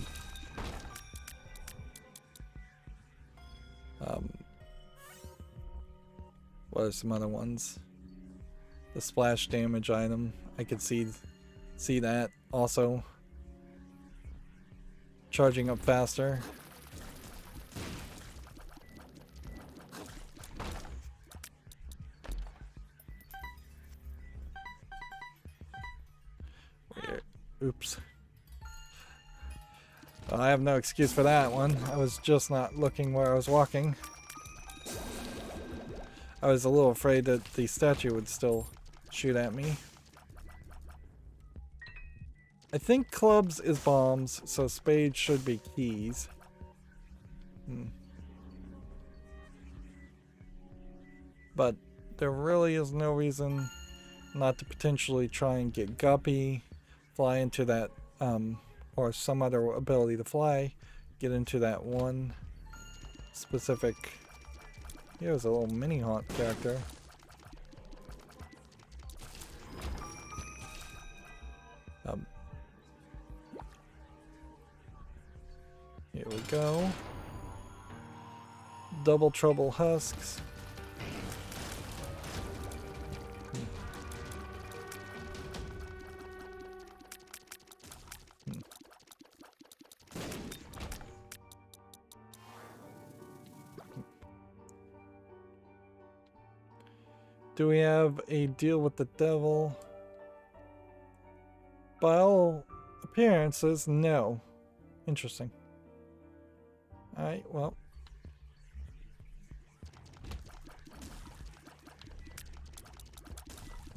are some other ones? The splash damage item, I could see that also charging up faster. Oops. Well, I have no excuse for that one. I was just not looking where I was walking. I was a little afraid that the statue would still shoot at me. I think clubs is bombs, so spades should be keys. But there really is no reason not to potentially try and get Guppy, fly into that or some other ability to fly, get into that one specific. Here's a little mini haunt character. Here we go. Double Trouble Husks. Do we have a deal with the devil? By all appearances, no. Interesting. Alright, well.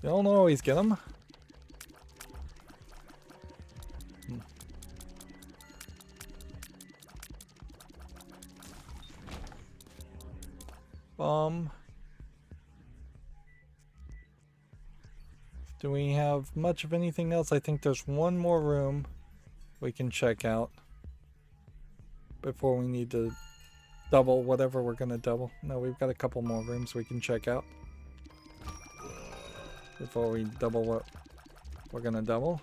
You don't always get them. Bomb. Do we have much of anything else? I think there's one more room we can check out before we need to double whatever we're gonna double. No, we've got a couple more rooms we can check out before we double what we're gonna double.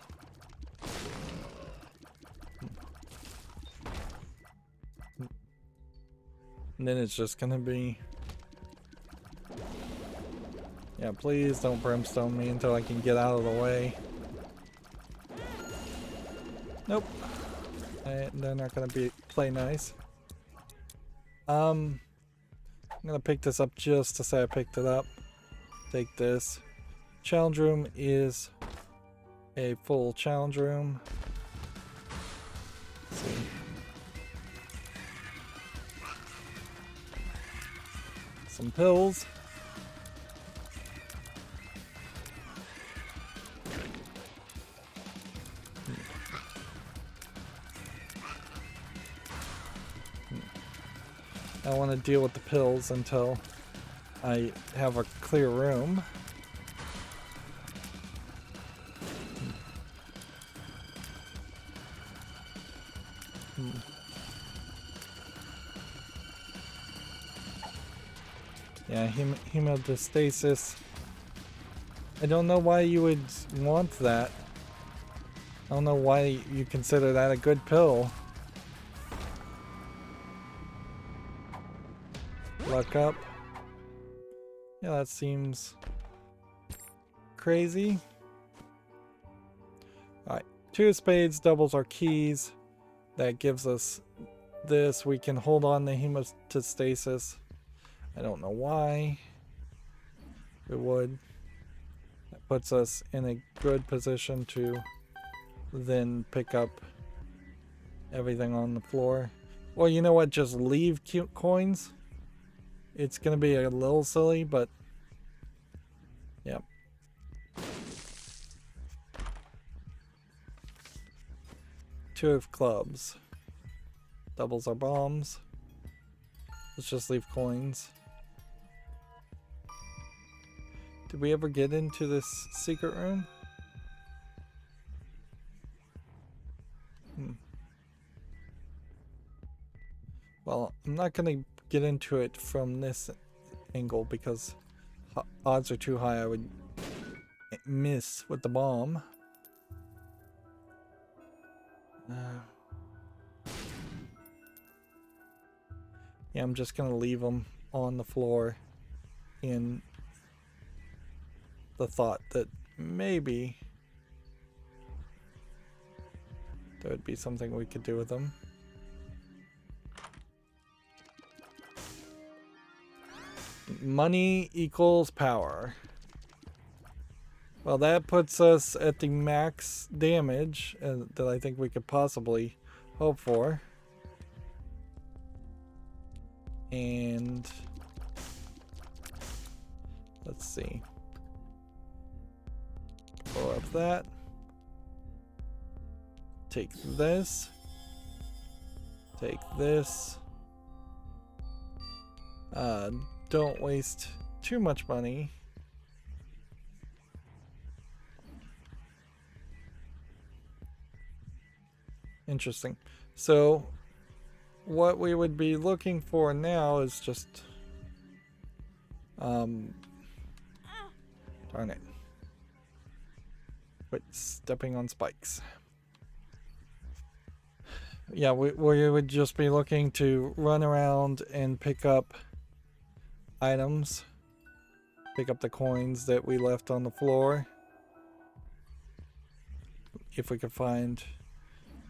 And then it's just gonna be... Yeah, please don't brimstone me until I can get out of the way. Nope. They're not gonna play nice. I'm gonna pick this up just to say I picked it up. Take this. Challenge room is a full challenge room. Let's see. Some pills. I want to deal with the pills until I have a clear room. Yeah, hemodistasis. I don't know why you would want that. I don't know why you consider that a good pill. Luck up. Yeah, that seems crazy. Alright, 2 of spades doubles our keys. That gives us this. We can hold on to hematostasis. I don't know why it would. That puts us in a good position to then pick up everything on the floor. Well, you know what? Just leave coins. It's gonna be a little silly, but yep. Two of clubs. Doubles our bombs. Let's just leave coins. Did we ever get into this secret room? Well, I'm not gonna get into it from this angle because odds are too high I would miss with the bomb. Yeah, I'm just gonna leave them on the floor in the thought that maybe there would be something we could do with them. Money equals power. Well, that puts us at the max damage that I think we could possibly hope for. And let's see. Pull up that. Take this. Take this. Don't waste too much money. Interesting. So what we would be looking for now is just darn it. Quit stepping on spikes. Yeah, we would just be looking to run around and pick up items. Pick up the coins that we left on the floor. If we could find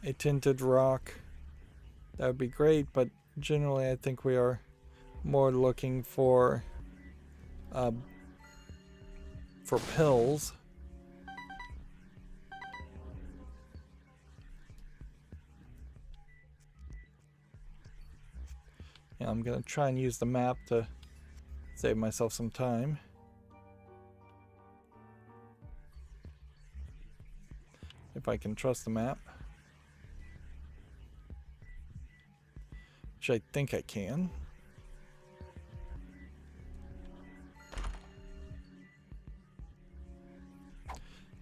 a tinted rock, that would be great, but generally I think we are more looking for pills. Yeah, I'm gonna try and use the map to save myself some time. If I can trust the map. Which I think I can.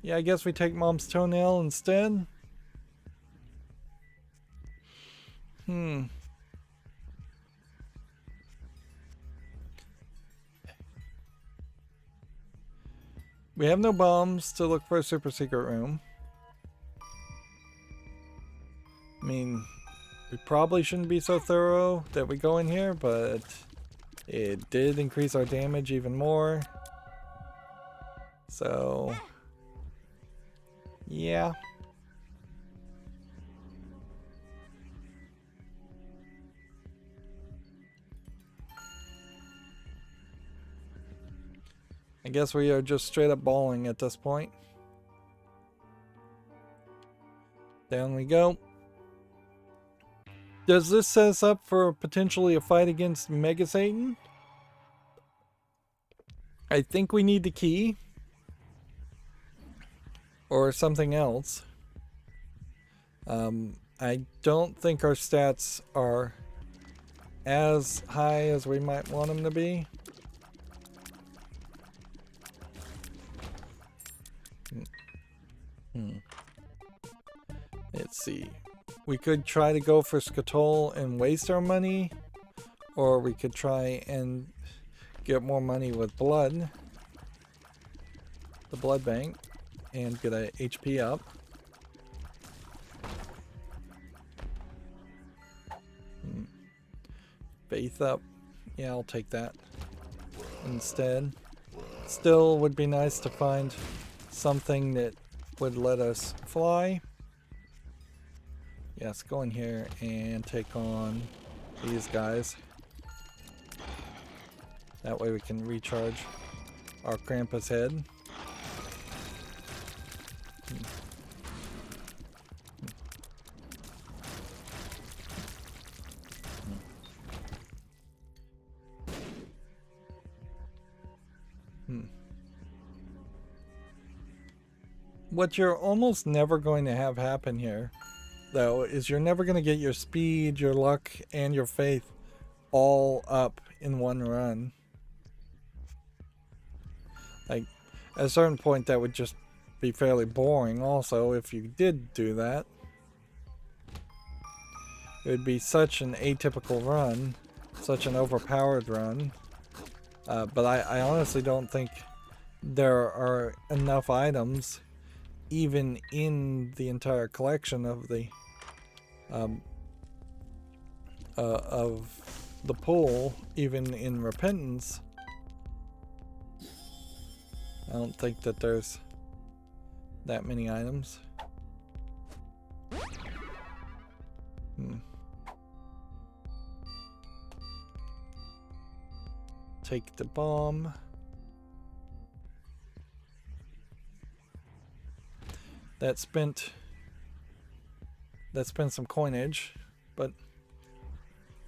Yeah, I guess we take Mom's toenail instead. We have no bombs to look for a super secret room. I mean, we probably shouldn't be so thorough that we go in here, but it did increase our damage even more. So, yeah. I guess we are just straight up balling at this point. Down we go. Does this set us up for potentially a fight against Mega Satan? I think we need the key. Or something else. I don't think our stats are as high as we might want them to be. Let's see. We could try to go for Skatol and waste our money, or we could try and get more money with blood, the blood bank, and get a HP up. Faith up. Yeah, I'll take that instead. Still would be nice to find something that would let us fly. Yes, go in here and take on these guys. That way we can recharge our Krampus head. What you're almost never going to have happen here, though, is you're never going to get your speed, your luck, and your faith all up in one run. Like, at a certain point that would just be fairly boring also if you did do that. It would be such an atypical run, such an overpowered run. But I honestly don't think there are enough items even in the entire collection of the pool, even in Repentance. I don't think that there's that many items. Take the bomb. That spent some coinage, but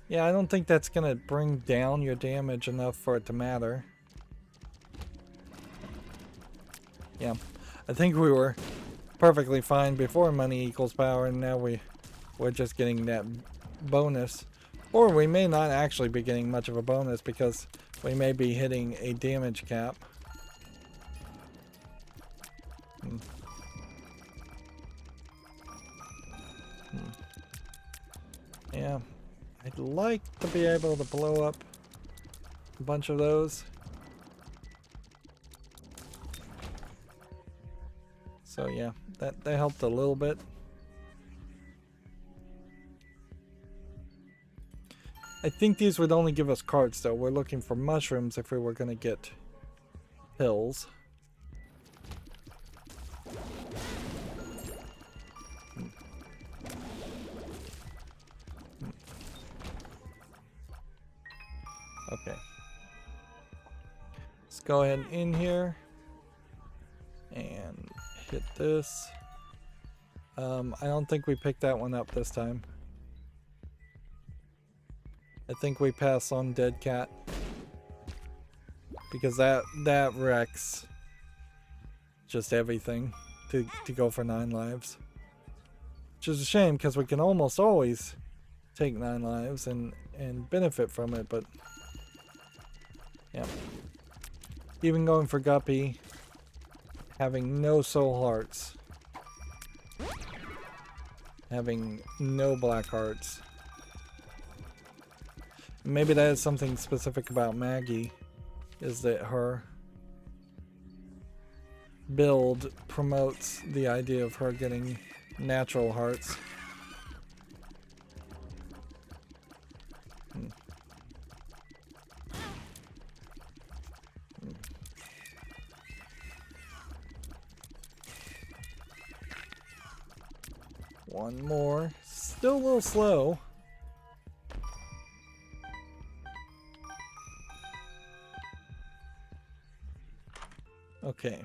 yeah, I don't think that's gonna bring down your damage enough for it to matter. Yeah, I think we were perfectly fine before money equals power, and now we're just getting that bonus. Or we may not actually be getting much of a bonus because we may be hitting a damage cap. Yeah, I'd like to be able to blow up a bunch of those. So yeah, that helped a little bit. I think these would only give us cards though. We're looking for mushrooms if we were going to get pills. Okay. Let's go ahead in here and hit this. I don't think we picked that one up this time. I think we pass on Dead Cat. Because that wrecks just everything to go for 9 lives. Which is a shame because we can almost always take 9 lives and benefit from it, but yeah. Even going for Guppy, having no soul hearts, having no black hearts. Maybe that is something specific about Maggie, is that her build promotes the idea of her getting natural hearts. One more. Still a little slow. Okay.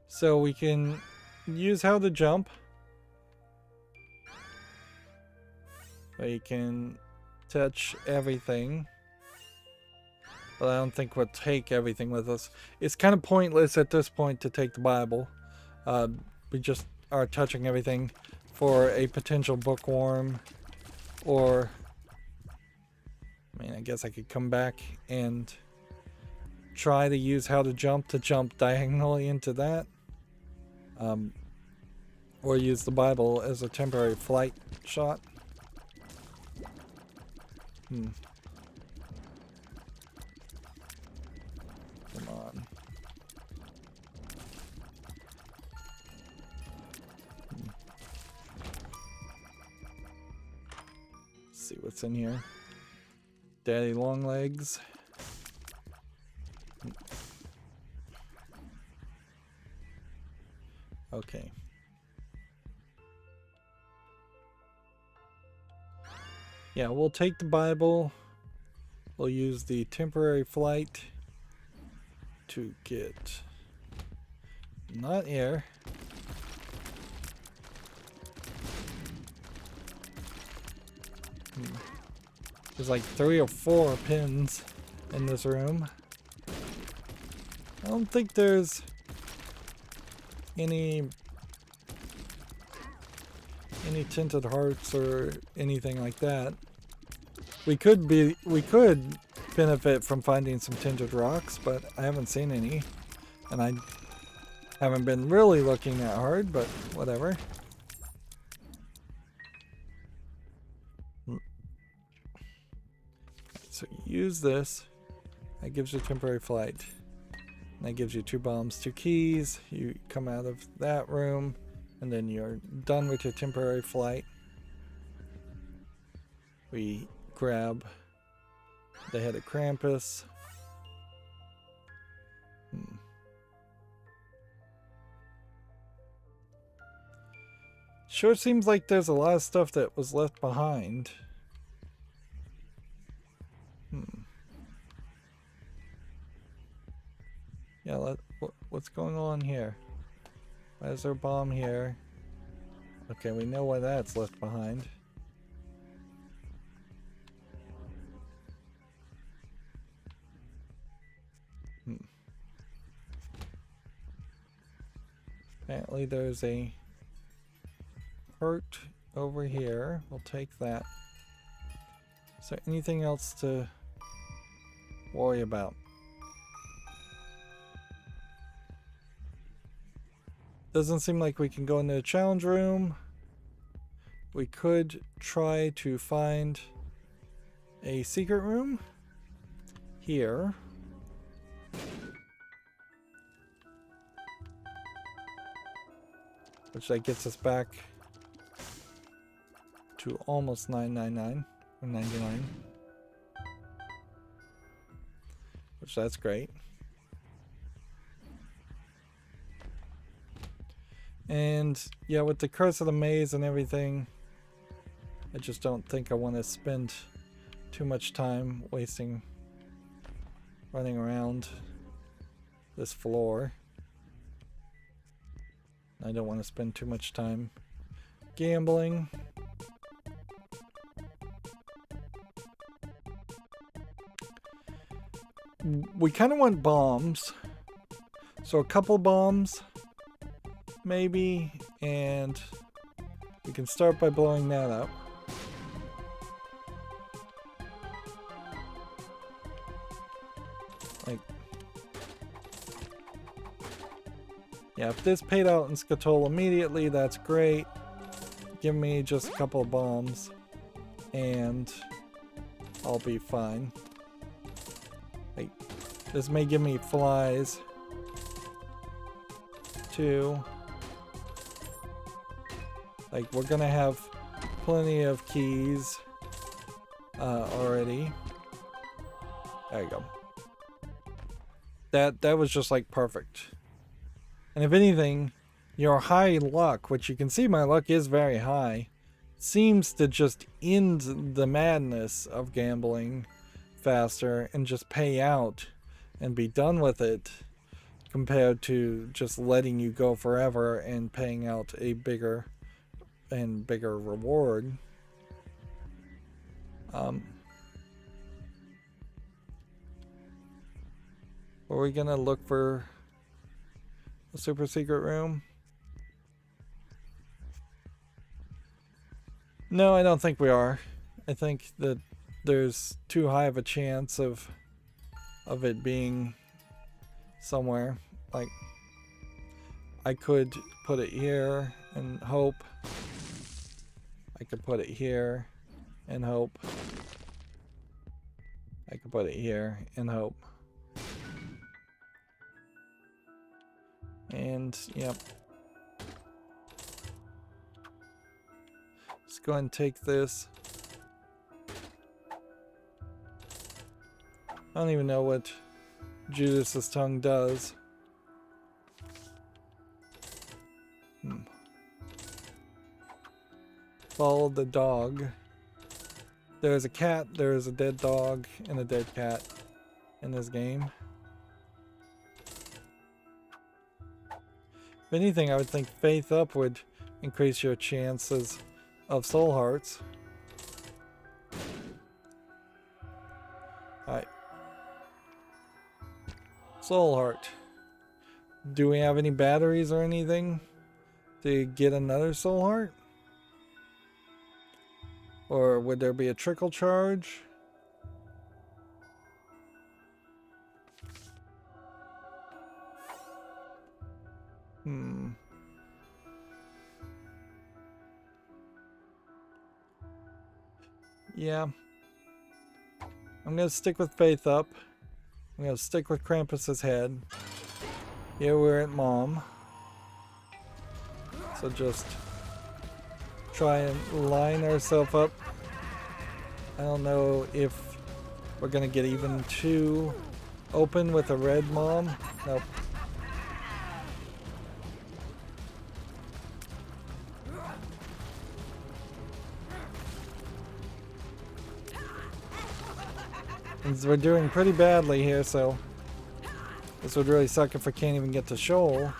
So we can use how to jump. We can touch everything. But I don't think we'll take everything with us. It's kind of pointless at this point to take the Bible. We just are touching everything for a potential bookworm. Or, I mean, I guess I could come back and try to use how to jump diagonally into that. Or use the Bible as a temporary flight shot. Come on. Let's see what's in here. Daddy Longlegs. Okay. Yeah, we'll take the Bible. We'll use the temporary flight to get not air. There's like 3 or 4 pins in this room. I don't think there's any tinted hearts or anything like that. We could benefit from finding some tinted rocks, but I haven't seen any, and I haven't been really looking that hard, but whatever. So you use this. That gives you temporary flight. That gives you 2 bombs, 2 keys. You come out of that room, and then you're done with your temporary flight. We grab the head of Krampus. Sure seems like there's a lot of stuff that was left behind. Yeah, what's going on here? Why is there a bomb here? Okay, we know why that's left behind. Apparently there's a hurt over here. We'll take that. Is there anything else to worry about? Doesn't seem like we can go into the challenge room. We could try to find a secret room here. Which that gets us back to almost 999 or 99. Which that's great. And yeah, with the Curse of the Maze and everything, I just don't think I want to spend too much time running around this floor. I don't want to spend too much time gambling. We kind of want bombs. So a couple bombs, maybe, and we can start by blowing that up. Like, yeah, if this paid out in Scatola immediately, that's great. Give me just a couple of bombs, and I'll be fine. Like, this may give me flies, too. Like, we're gonna have plenty of keys already. There you go. That was just like perfect. And if anything, your high luck, which you can see my luck is very high, seems to just end the madness of gambling faster and just pay out and be done with it, compared to just letting you go forever and paying out a bigger and bigger reward. Are we gonna look for a super secret room? No, I don't think we are. I think that there's too high of a chance of it being somewhere. Like, I could put it here and hope. I could put it here and hope. I could put it here and hope. And, yep. Let's go ahead and take this. I don't even know what Judas's tongue does. Follow the dog. There's a cat, there's a dead dog, and a dead cat in this game. If anything, I would think Faith Up would increase your chances of soul hearts. Alright. Soul heart. Do we have any batteries or anything to get another soul heart? Or would there be a trickle charge? Yeah. I'm gonna stick with Faith Up. I'm gonna stick with Krampus's head. Here we're at Mom. So just try and line ourselves up. I don't know if we're gonna get even too open with a red Mom. Nope. We're doing pretty badly here, so this would really suck if I can't even get to Shoal.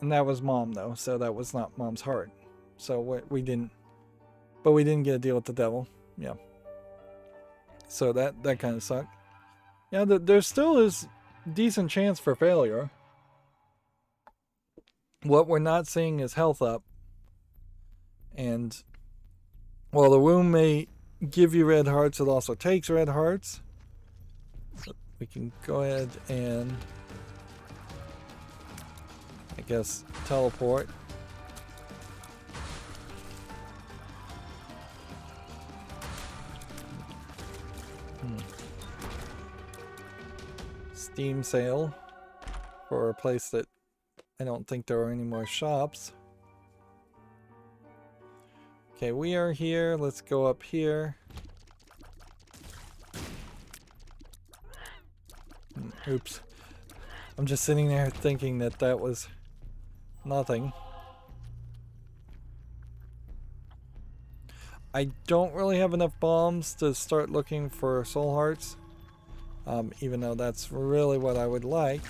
And that was Mom, though, so that was not Mom's heart. So we didn't get a deal with the devil. Yeah. So that kind of sucked. Yeah, there still is decent chance for failure. What we're not seeing is health up. And While the womb may give you red hearts, it also takes red hearts. So we can go ahead and, I guess, teleport. Steam sale for a place that I don't think there are any more shops. Okay, we are here. Let's go up here. Oops. I'm just sitting there thinking that that was nothing. I don't really have enough bombs to start looking for soul hearts. Even though that's really what I would like.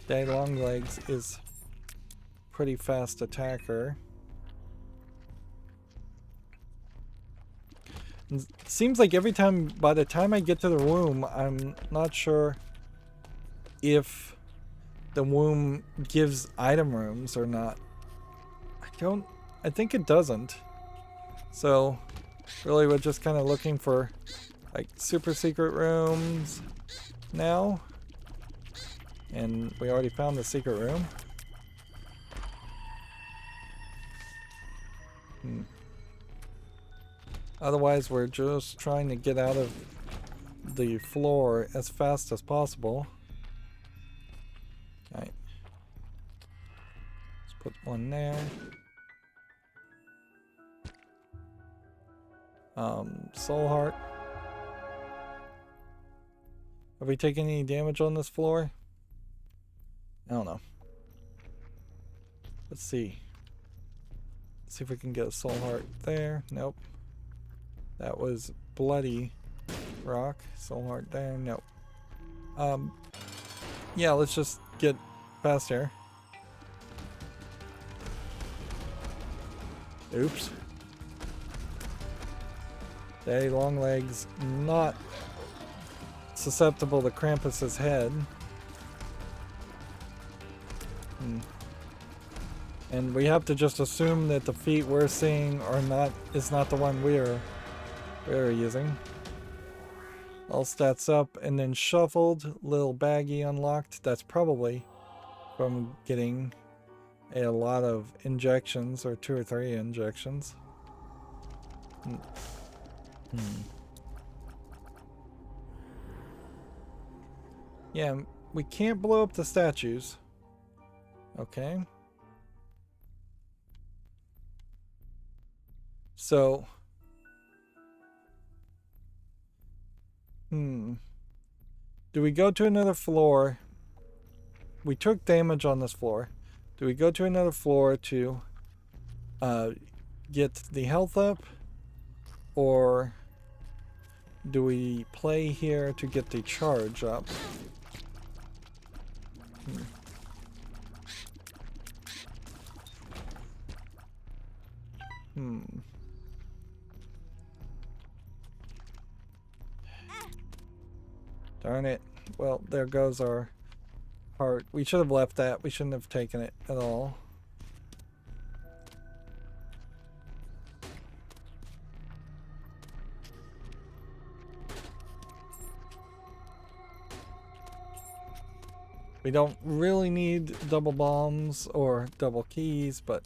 Daddy Longlegs is pretty fast attacker. And it seems like every time, by the time I get to the womb, I'm not sure if the womb gives item rooms or not. I think it doesn't. So really we're just kind of looking for like super secret rooms now. And we already found the secret room. Otherwise we're just trying to get out of the floor as fast as possible. Alright. Let's put one there. Soul heart. Have we taken any damage on this floor? I don't know. Let's see. Let's see if we can get a soul heart there. Nope. That was bloody rock. Soul heart there. Nope. Yeah, let's just get past here. Oops. Daddy Longlegs not susceptible to Krampus's head. And we have to just assume that the feat we're seeing is not the one we're using. All stats up and then shuffled. Little baggie unlocked. That's probably from getting a lot of injections, or 2 or 3 injections. Yeah, we can't blow up the statues. Okay. So, do we go to another floor? We took damage on this floor. Do we go to another floor to get the health up? Or do we play here to get the charge up? Darn it. Well, there goes our heart. We should have left that. We shouldn't have taken it at all. We don't really need double bombs or double keys, but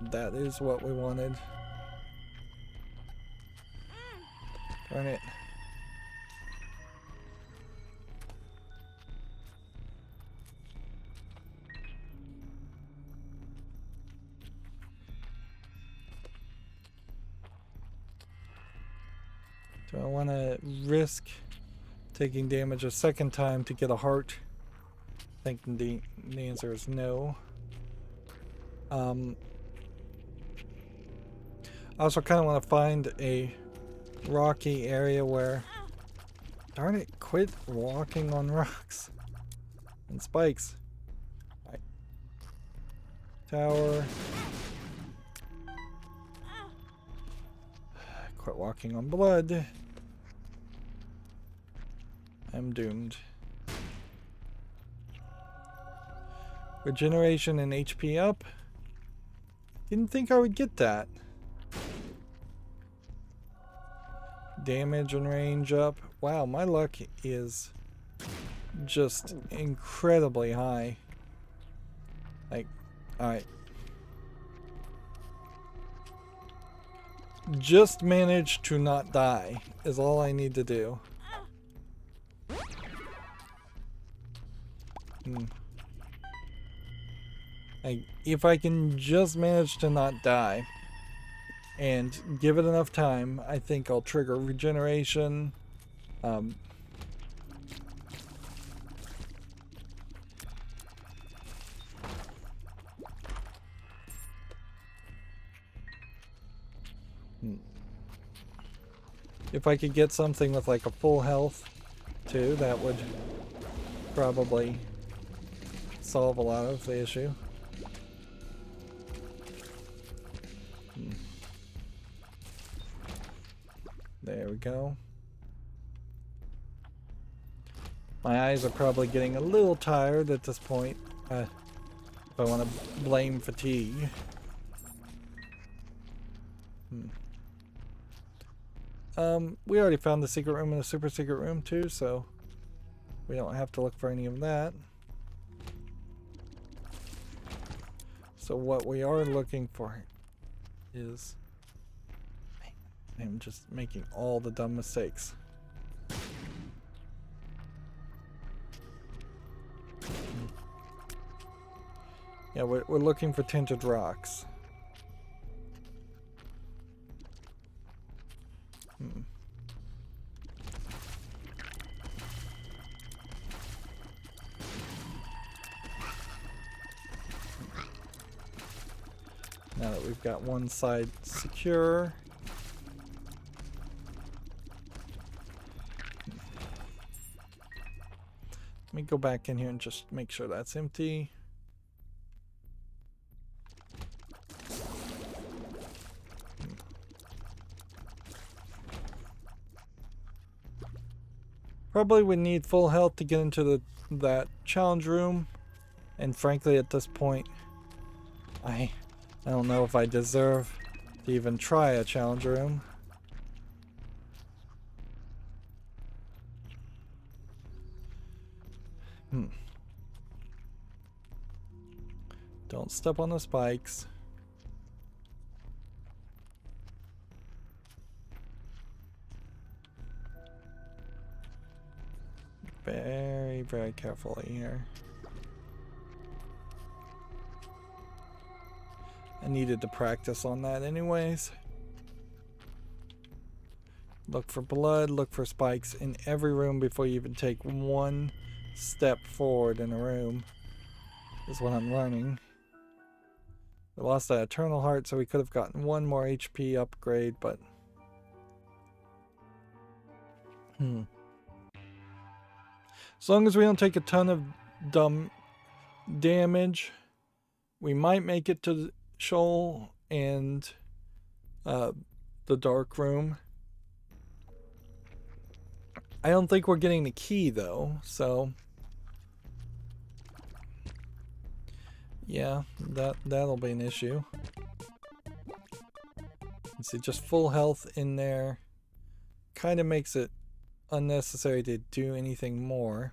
that is what we wanted. Darn it. Do I want to risk taking damage a second time to get a heart? I think the answer is no. I also kind of want to find a rocky area where... Darn it, quit walking on rocks and spikes. Right. Tower. Quit walking on blood. I'm doomed. Regeneration and HP up. Didn't think I would get that. Damage and range up. Wow, my luck is just incredibly high. Like, alright. Just manage to not die is all I need to do. Like, if I can just manage to not die and give it enough time, I think I'll trigger regeneration. If I could get something with like a full health too, that would probably solve a lot of the issue. There we go. My eyes are probably getting a little tired at this point. If I want to blame fatigue. We already found the secret room and the super secret room too, so we don't have to look for any of that. So what we are looking for is... I'm just making all the dumb mistakes. Yeah, we're looking for tinted rocks. Now that we've got one side secure. Let me go back in here and just make sure that's empty. Probably would need full health to get into that challenge room, and frankly at this point I don't know if I deserve to even try a challenge room. Don't step on the spikes. Very, very carefully here. I needed to practice on that anyways. Look for blood, look for spikes in every room before you even take one step forward in a room, is what I'm learning. We lost that Eternal Heart, so we could have gotten one more HP upgrade, but... As long as we don't take a ton of dumb damage, we might make it to the Shoal and the dark room. I don't think we're getting the key though, so yeah, that'll be an issue. Let's see, just full health in there kind of makes it unnecessary to do anything more.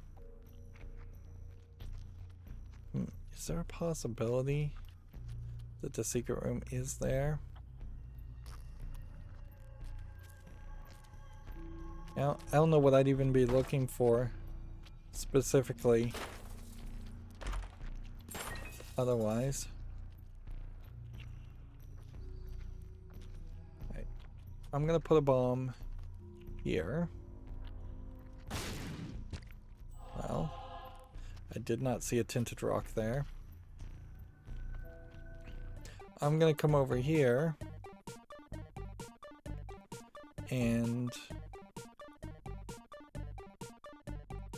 Is there a possibility that the secret room is there? Now, I don't know what I'd even be looking for specifically otherwise. Right. I'm gonna put a bomb here. Well, I did not see a tinted rock there. I'm gonna come over here and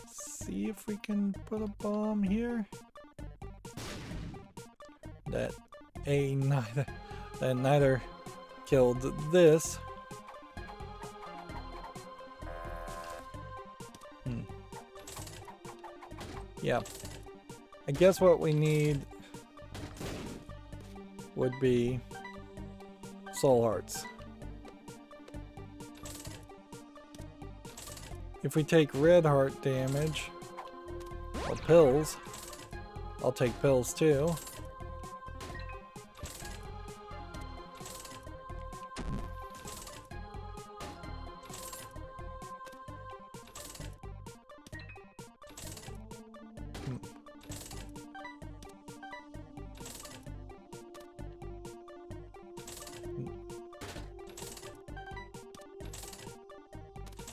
see if we can put a bomb here. That neither killed this. Yeah, I guess what we need would be soul hearts. If we take red heart damage, or pills, I'll take pills too.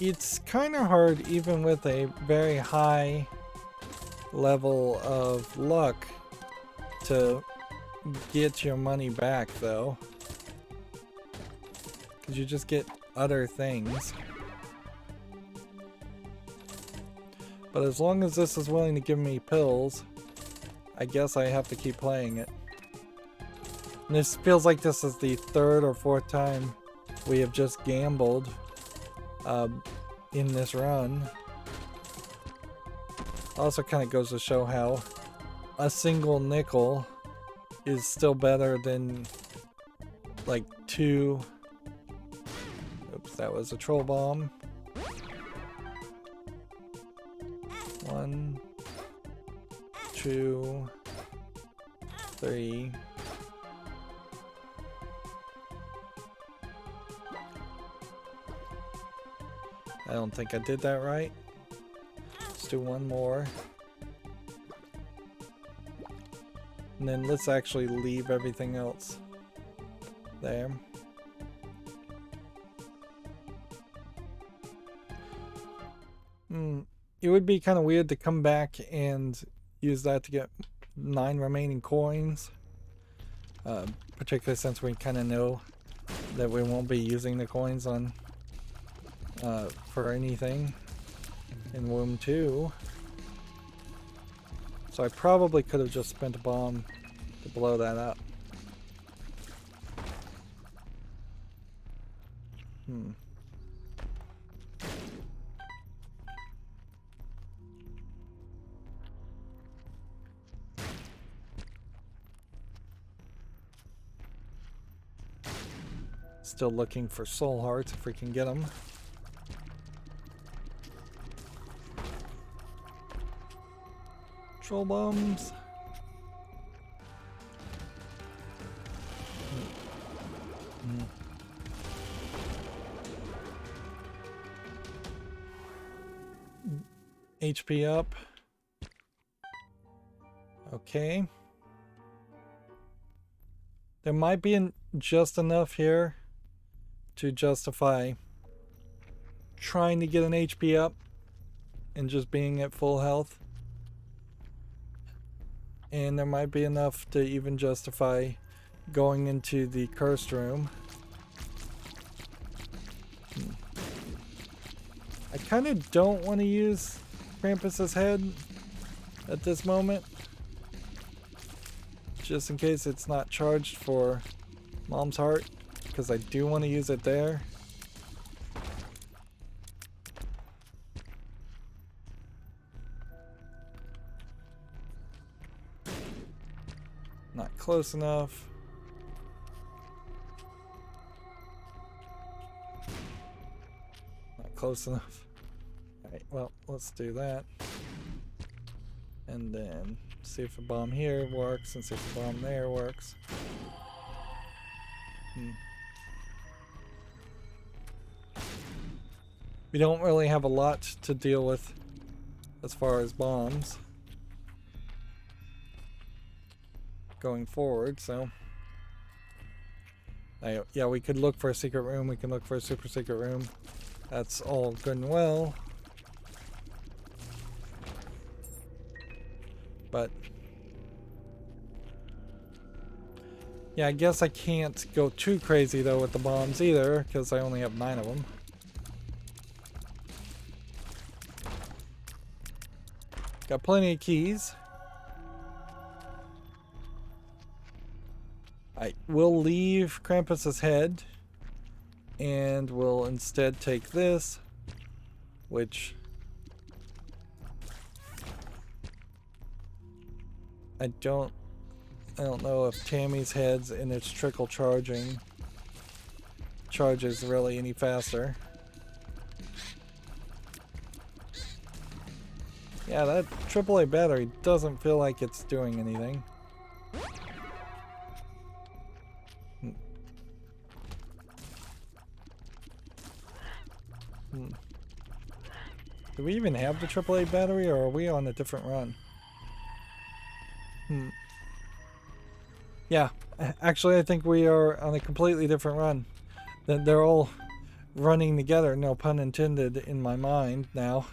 It's kind of hard, even with a very high level of luck, to get your money back, though. Because you just get other things. But as long as this is willing to give me pills, I guess I have to keep playing it. And this feels like this is the third or fourth time we have just gambled in this run. Also kind of goes to show how a single nickel is still better than like two. Oops, that was a troll bomb. 1, 2, 3. I don't think I did that right. Let's do one more. And then let's actually leave everything else there. It would be kind of weird to come back and use that to get 9 remaining coins. Particularly since we kind of know that we won't be using the coins on for anything in Womb 2. So I probably could have just spent a bomb to blow that up. Still looking for soul hearts if we can get them. Troll bombs. HP up. Okay. There might be just enough here to justify trying to get an HP up and just being at full health. And there might be enough to even justify going into the cursed room. I kind of don't want to use Krampus's head at this moment, just in case it's not charged for Mom's heart, because I do want to use it there. Not close enough. Not close enough. Alright, well, let's do that. And then see if a bomb here works and see if a bomb there works. We don't really have a lot to deal with as far as bombs going forward, so yeah, we could look for a secret room, we can look for a super secret room. That's all good and well, but yeah, I guess I can't go too crazy though with the bombs either, because I only have 9 of them. Got plenty of keys. I will leave Krampus's head and we'll instead take this, which I don't know if Tammy's heads and its trickle charging charges really any faster. Yeah, that AAA battery doesn't feel like it's doing anything. Do we even have the AAA battery, or are we on a different run? Yeah, actually I think we are on a completely different run. They're all running together, no pun intended, in my mind now.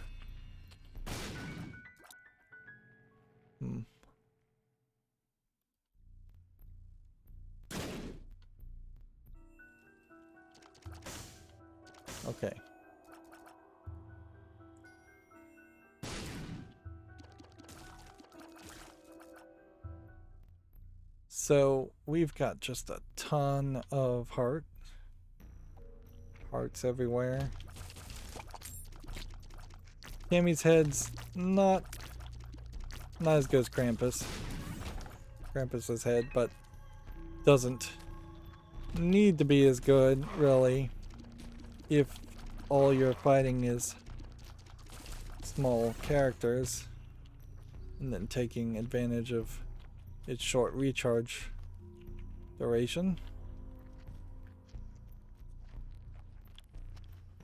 Okay. So we've got just a ton of hearts everywhere. Tammy's head's not as good as Krampus's head, but doesn't need to be as good, really, if all you're fighting is small characters and then taking advantage of its short recharge duration.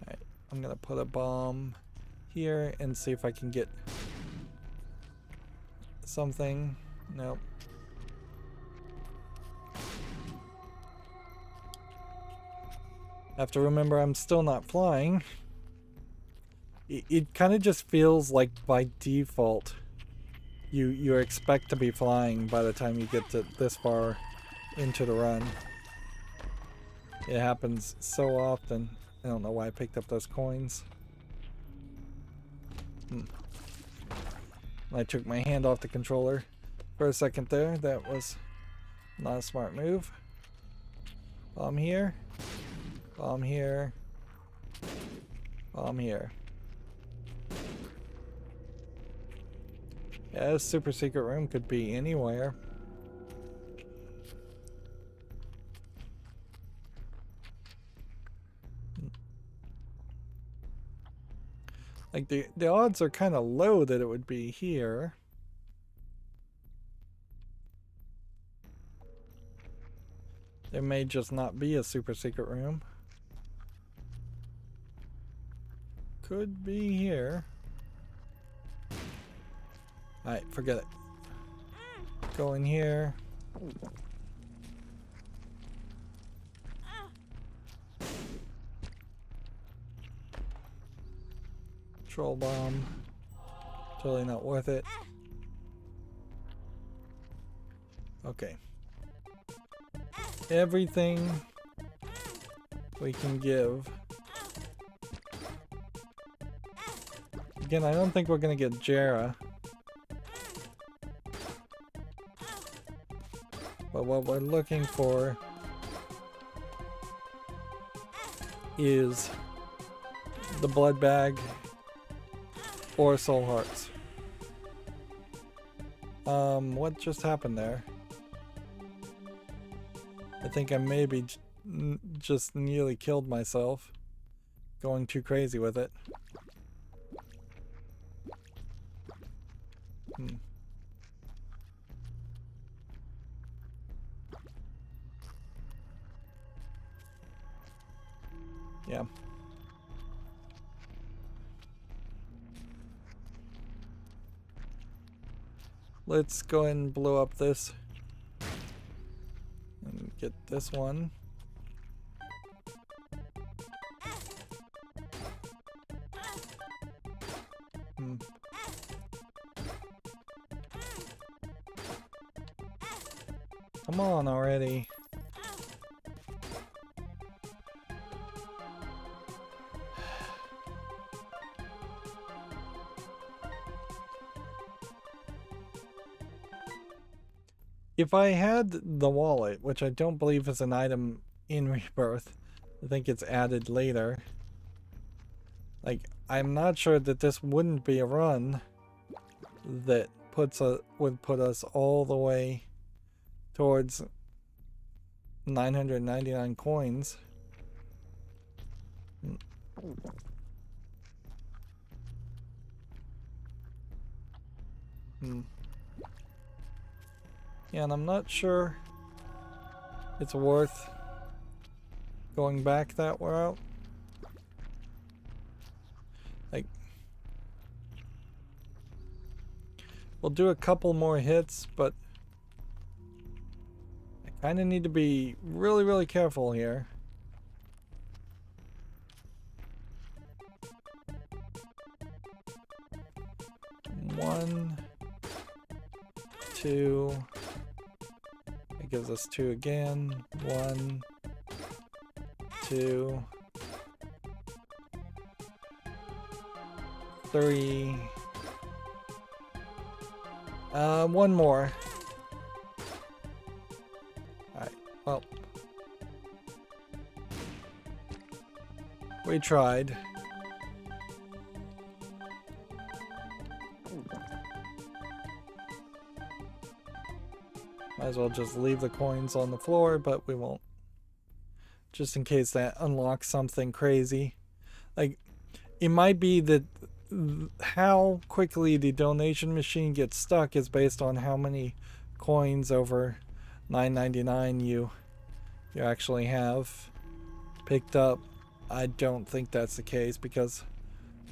Alright, I'm gonna put a bomb here and see if I can get something. Nope. Have to remember I'm still not flying. It kind of just feels like by default you expect to be flying by the time you get to this far into the run. It happens so often. I don't know why I picked up those coins. I took my hand off the controller for a second there. That was not a smart move. Bomb here. Bomb here. Bomb here. Yeah, this super secret room could be anywhere. Like the odds are kind of low that it would be here. There may just not be a super secret room. Could be here. Alright, forget it. Go in here. Troll bomb. Totally not worth it. Okay. Everything we can give. Again, I don't think we're gonna get Jera. But what we're looking for is the blood bag or soul hearts. What just happened there? I think I maybe just nearly killed myself going too crazy with it. Yeah. Let's go ahead and blow up this. And get this one. Come on already. If I had the wallet, which I don't believe is an item in Rebirth, I think it's added later. Like, I'm not sure that this wouldn't be a run that would put us all the way towards 999 coins. Yeah, and I'm not sure it's worth going back that route. Like, we'll do a couple more hits, but I kind of need to be really, really careful here. One, two. It gives us two again. One, two, three. One more. Alright, well. We tried. Might as well just leave the coins on the floor, but we won't. Just in case that unlocks something crazy. Like, it might be that how quickly the donation machine gets stuck is based on how many coins over $9.99 you actually have picked up. I don't think that's the case, because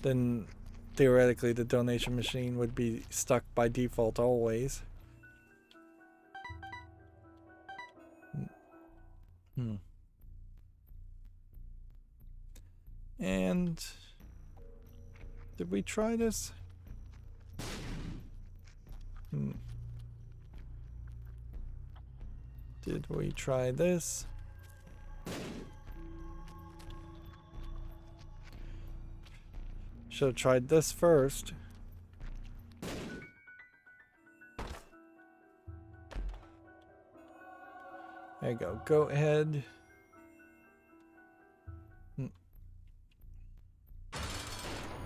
then theoretically the donation machine would be stuck by default always. And did we try this? Did we try this? Should have tried this first. There you go. Go ahead.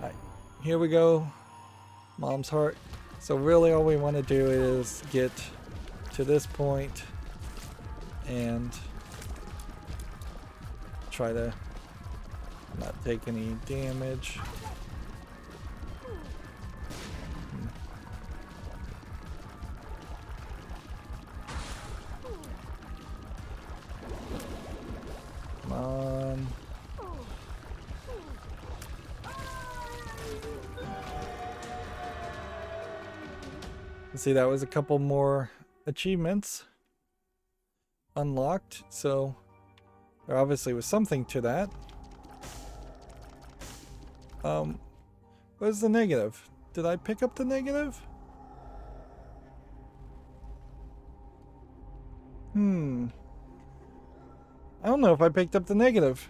Alright, here we go. Mom's heart. So really all we want to do is get to this point and try to not take any damage. Come on. See, that was a couple more achievements unlocked, so there obviously was something to that. Where's the negative? Did I pick up the negative? I don't know if I picked up the negative.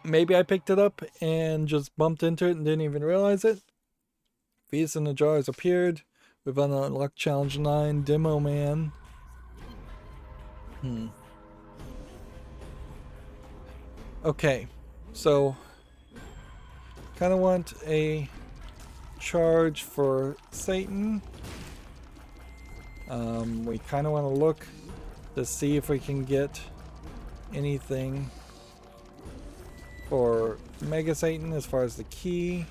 Maybe I picked it up and just bumped into it and didn't even realize it. Feast in the Jar has appeared. We've unlocked Challenge 9, Demo Man. Okay, so kind of want a charge for Satan. We kind of want to look to see if we can get anything for Mega Satan as far as the key.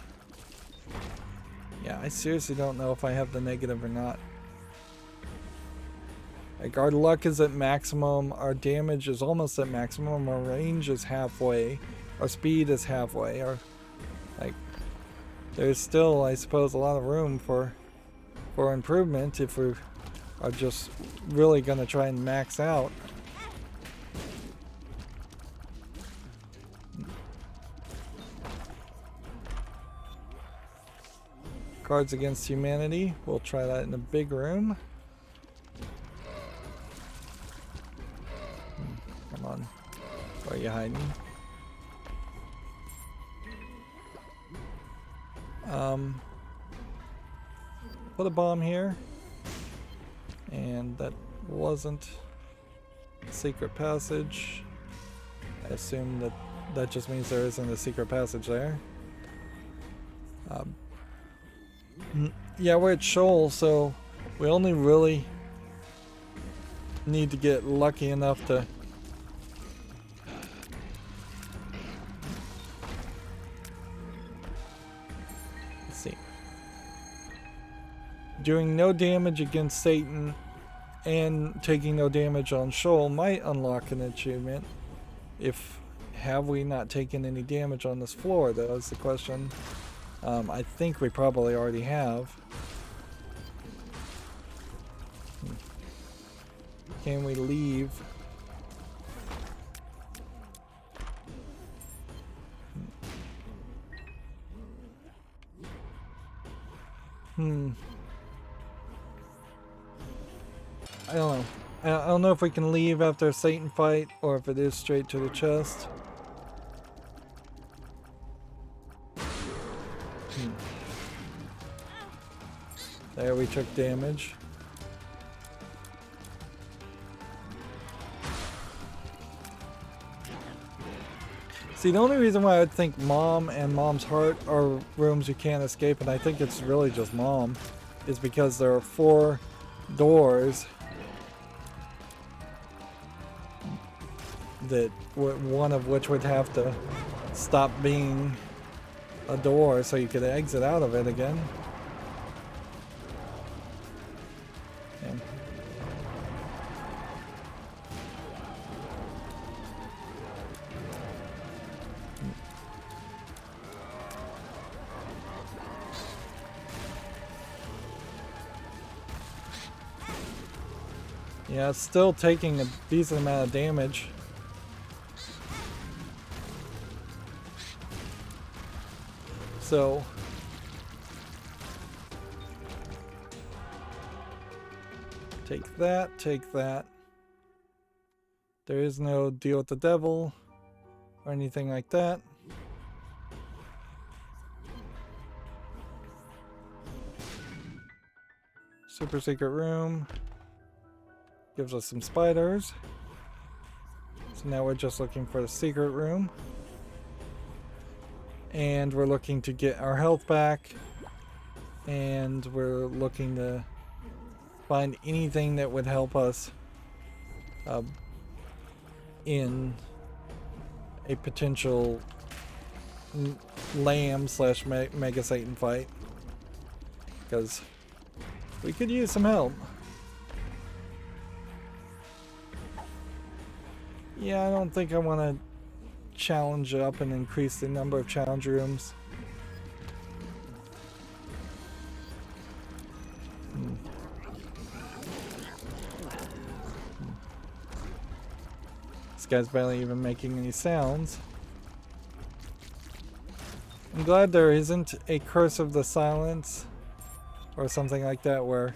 Yeah, I seriously don't know if I have the negative or not. Like, our luck is at maximum, our damage is almost at maximum, our range is halfway, our speed is halfway, or like, there's still, I suppose, a lot of room for improvement if we are just really gonna try and max out. Cards Against Humanity. We'll try that in a big room. Come on. Where are you hiding? Put a bomb here. And that wasn't a secret passage. I assume that just means there isn't a secret passage there. Yeah, we're at Shoal, so we only really need to get lucky enough to... Let's see. Doing no damage against Satan and taking no damage on Shoal might unlock an achievement. Have we not taken any damage on this floor, though, is the question. I think we probably already have. Can we leave? I don't know. I don't know if we can leave after a Satan fight or if it is straight to the chest. There, we took damage. See, the only reason why I would think Mom and Mom's Heart are rooms you can't escape, and I think it's really just Mom, is because there are 4 doors that one of which would have to stop being a door so you could exit out of it again. Yeah, it's still taking a decent amount of damage. So take that, take that. There is no deal with the devil or anything like that. Super secret room. Gives us some spiders. So now we're just looking for the secret room. And we're looking to get our health back. And we're looking to find anything that would help us in a potential lamb slash mega Satan fight. Because we could use some help. Yeah, I don't think I want to challenge it up and increase the number of challenge rooms. This guy's barely even making any sounds. I'm glad there isn't a Curse of the Silence or something like that where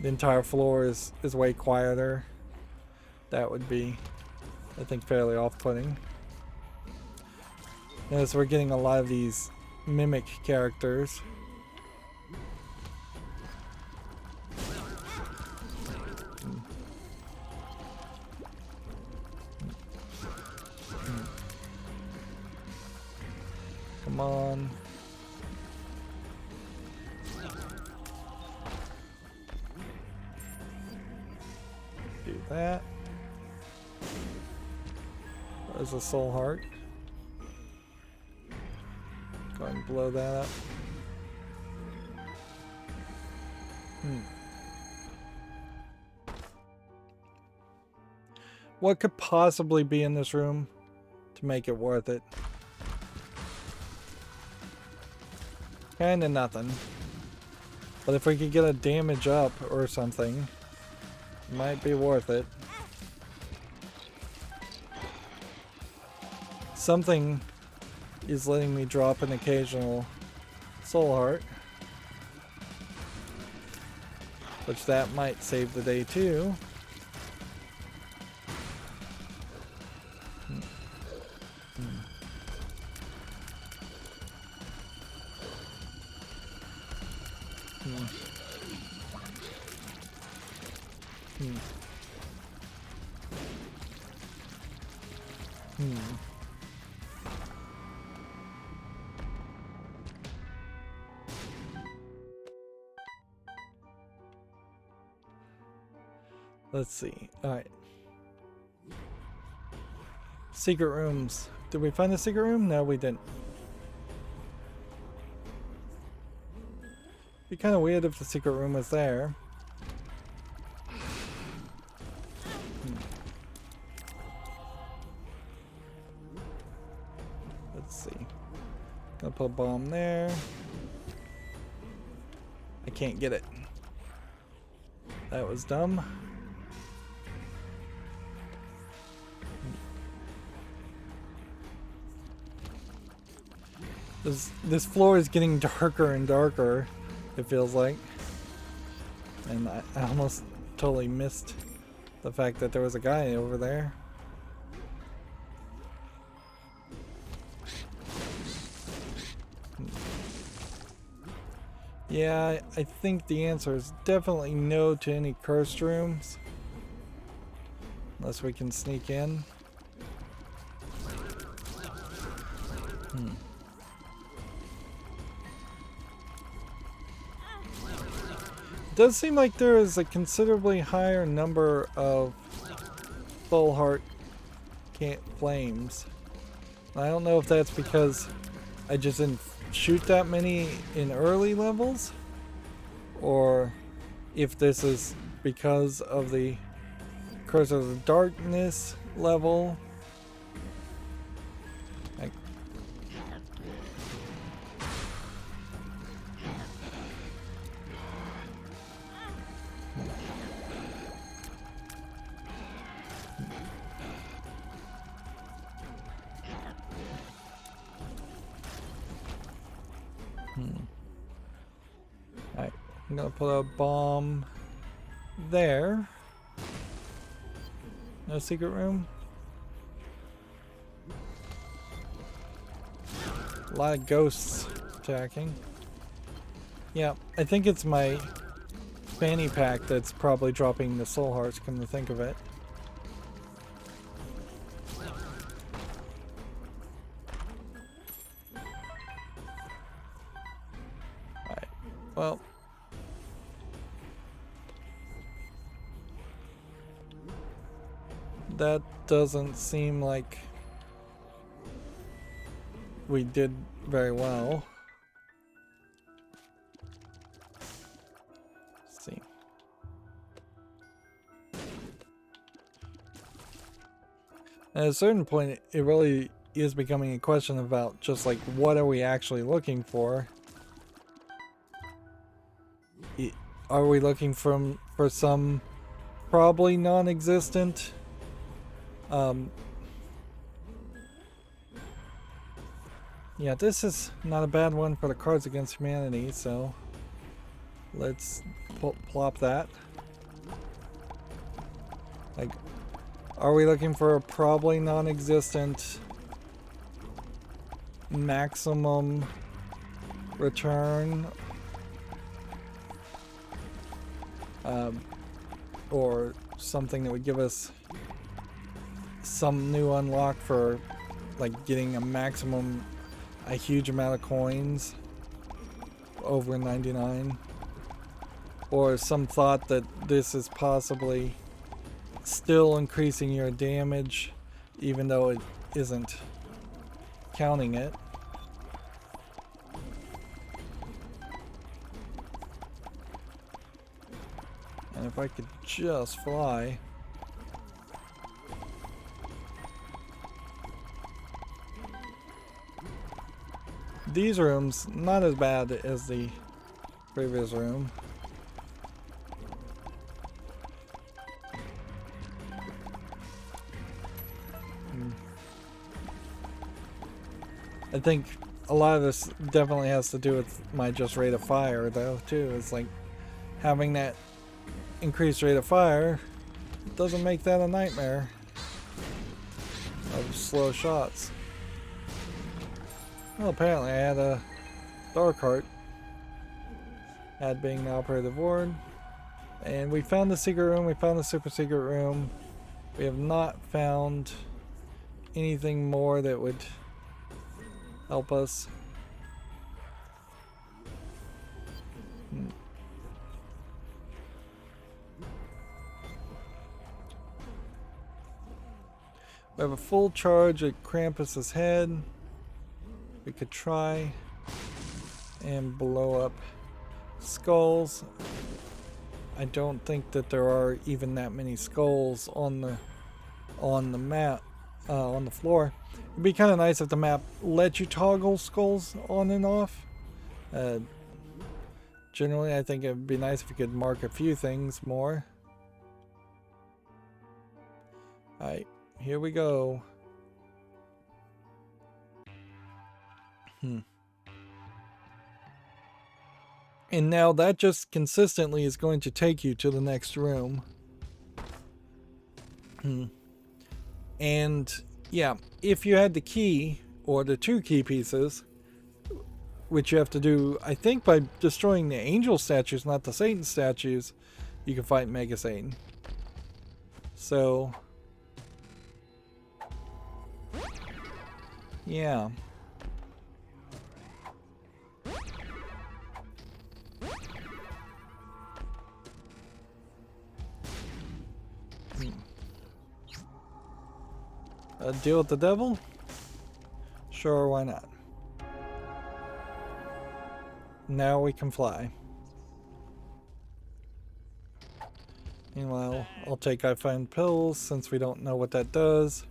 the entire floor is way quieter. That would be, I think, fairly off-putting. Notice we're getting a lot of these mimic characters. Come on. Do that. There's a soul heart. Go ahead and blow that up. What could possibly be in this room to make it worth it? Kinda nothing. But if we could get a damage up or something, it might be worth it. Something is letting me drop an occasional soul heart. Which that might save the day too. Let's see. Alright. Secret rooms. Did we find the secret room? No, we didn't. It'd be kind of weird if the secret room was there. Let's see. Gonna put a bomb there. I can't get it. That was dumb. This floor is getting darker and darker, it feels like. And I almost totally missed the fact that there was a guy over there. Yeah, I think the answer is definitely no to any cursed rooms. Unless we can sneak in. It does seem like there is a considerably higher number of full heart flames. I don't know if that's because I just didn't shoot that many in early levels, or if this is because of the Curse of the Darkness level. Alright, I'm gonna put a bomb there. No secret room. A lot of ghosts attacking. Yeah, I think it's my fanny pack that's probably dropping the soul hearts, come to think of it. Alright, well. That doesn't seem like we did very well. Let's see. At a certain point, it really is becoming a question about just like what are we actually looking for? Are we looking for some probably non-existent yeah, this is not a bad one for the Cards Against Humanity, so let's plop that. Like, are we looking for a probably non-existent maximum return? Or something that would give us some new unlock for like getting a huge amount of coins over 99, or some thought that this is possibly still increasing your damage even though it isn't counting it. And if I could just fly. These rooms, not as bad as the previous room. I think a lot of this definitely has to do with my just rate of fire though too. It's like having that increased rate of fire doesn't make that a nightmare of slow shots. Well, apparently I had a dark heart. Ad being the operative ward. And we found the secret room, we found the super secret room. We have not found anything more that would help us. We have a full charge at Krampus's head. We could try and blow up skulls. I don't think that there are even that many skulls on the map, on the floor. It'd be kind of nice if the map let you toggle skulls on and off. Generally, I think it'd be nice if you could mark a few things more. Alright, here we go. And now that just consistently is going to take you to the next room. And yeah, if you had the key or the 2 key pieces, which you have to do, I think, by destroying the angel statues, not the Satan statues, you can fight Mega Satan. So, yeah. Deal with the devil? Sure, why not? Now we can fly. Meanwhile, I'll take I find pills since we don't know what that does.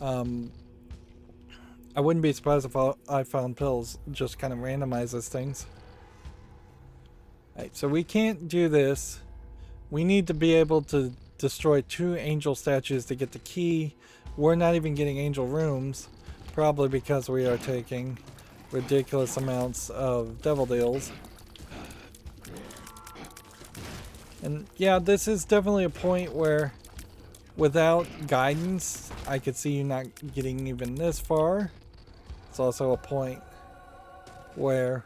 I wouldn't be surprised if I found pills just kind of randomizes things. Alright, so we can't do this. We need to be able to destroy 2 angel statues to get the key. We're not even getting angel rooms, probably because we are taking ridiculous amounts of devil deals. And yeah, this is definitely a point where without guidance, I could see you not getting even this far. It's also a point where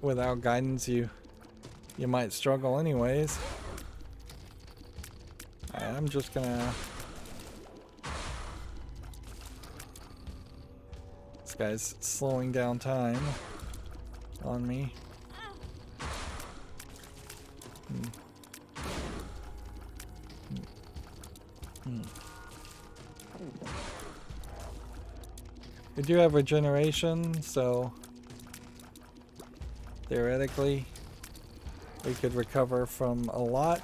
without guidance you might struggle anyways. I'm just gonna... This guy's slowing down time on me. We do have regeneration, so theoretically we could recover from a lot.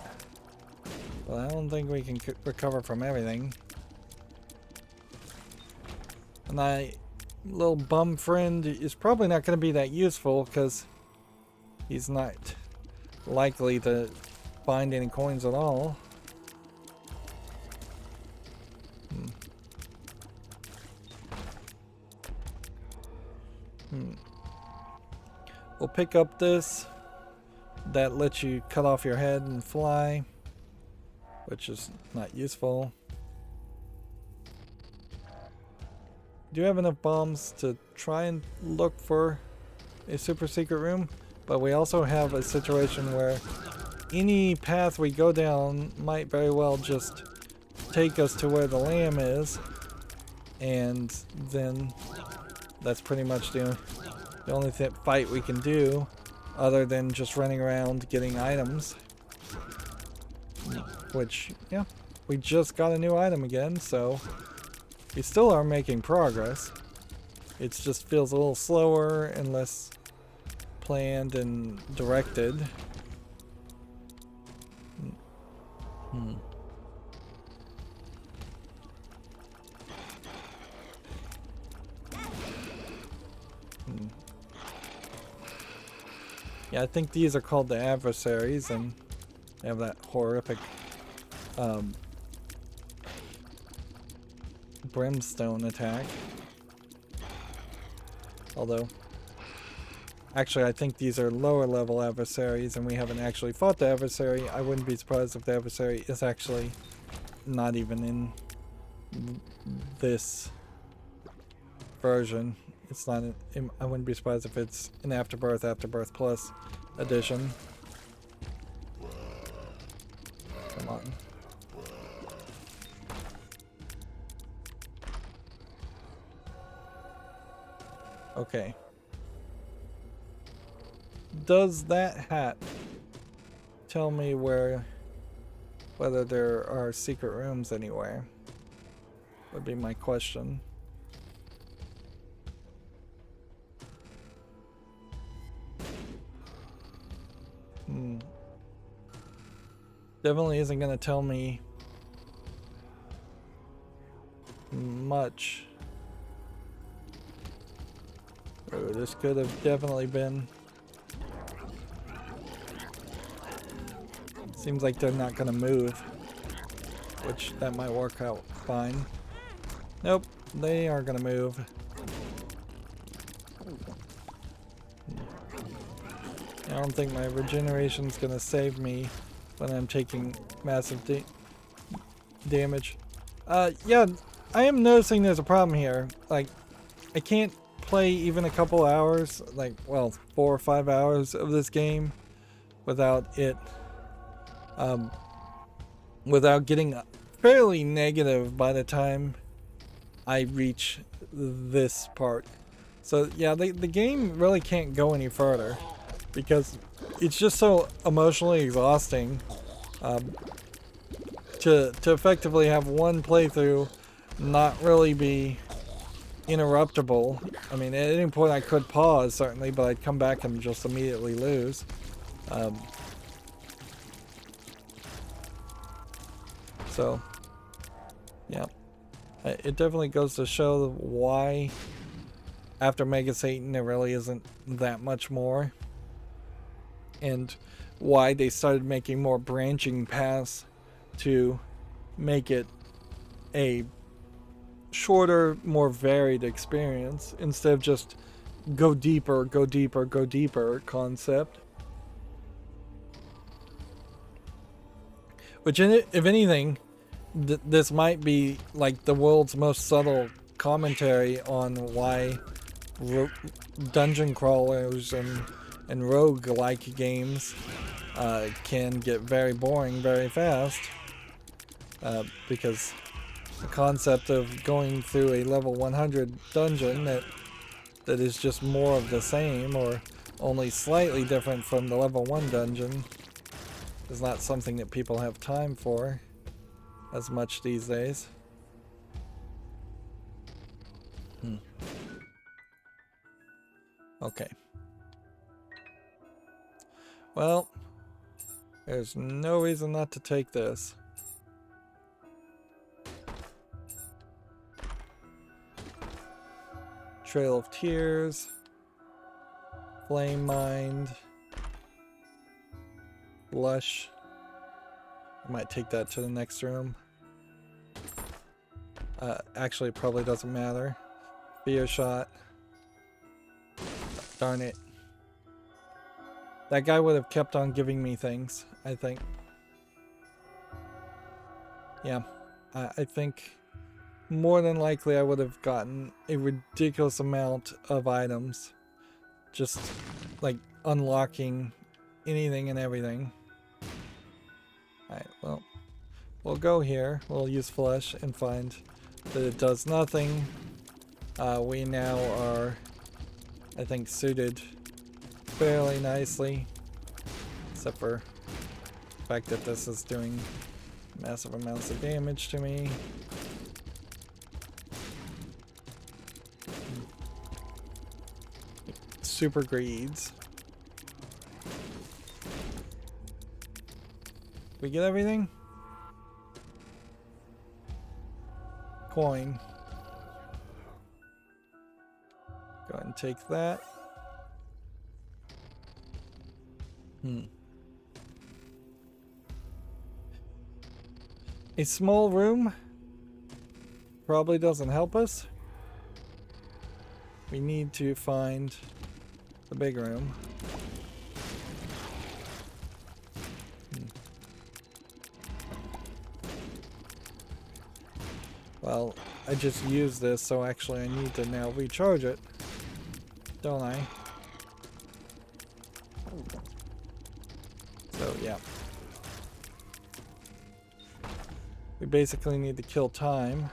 Well, I don't think we can recover from everything. And my little bum friend is probably not going to be that useful because he's not likely to find any coins at all. We'll pick up this. That lets you cut off your head and fly, which is not useful. Do you have enough bombs to try and look for a super secret room? But we also have a situation where any path we go down might very well just take us to where the lamb is, and then that's pretty much the only fight we can do other than just running around getting items. Which, yeah, we just got a new item again, so we still are making progress. It just feels a little slower and less planned and directed. Yeah, I think these are called the adversaries, and they have that horrific brimstone attack. Although, actually I think these are lower level adversaries and we haven't actually fought the adversary. I wouldn't be surprised if the adversary is actually not even in this version. It's not I wouldn't be surprised if it's an Afterbirth Plus edition. Come on. Okay. Does that hat tell me where whether there are secret rooms anywhere would be my question. Definitely isn't going to tell me much. Oh, this could have definitely been. Seems like they're not going to move, which that might work out fine. Nope, they are going to move. I don't think my regeneration's going to save me when I'm taking massive damage. Yeah, I am noticing there's a problem here. Like, I can't play even a couple hours, like, well, 4 or 5 hours of this game without it, without getting fairly negative by the time I reach this part. So yeah, the game really can't go any further because it's just so emotionally exhausting to effectively have one playthrough not really be interruptible. I mean, at any point I could pause, certainly, but I'd come back and just immediately lose. So, yeah. It definitely goes to show why, after Mega Satan, there really isn't that much more. And why they started making more branching paths to make it a shorter, more varied experience instead of just go deeper, go deeper, go deeper concept. Which, if anything, this might be like the world's most subtle commentary on why dungeon crawlers and roguelike games can get very boring very fast. Because the concept of going through a level 100 dungeon that is just more of the same or only slightly different from the level 1 dungeon is not something that people have time for as much these days. Okay. Well, there's no reason not to take this. Trail of Tears, Flame Mind, Blush. I might take that to the next room. Actually, it probably doesn't matter. Fear Shot. Darn it. That guy would have kept on giving me things, I think. Yeah, I think more than likely I would have gotten a ridiculous amount of items. Just, like, unlocking anything and everything. Alright, well, we'll go here. We'll use Flesh and find that it does nothing. We now are, I think, suited fairly nicely. Except for the fact that this is doing massive amounts of damage to me. Super greeds. We get everything? Coin. Go ahead and take that. A small room probably doesn't help us. We need to find the big room. Well, I just used this, so actually I need to now recharge it, don't I? So, yeah. We basically need to kill time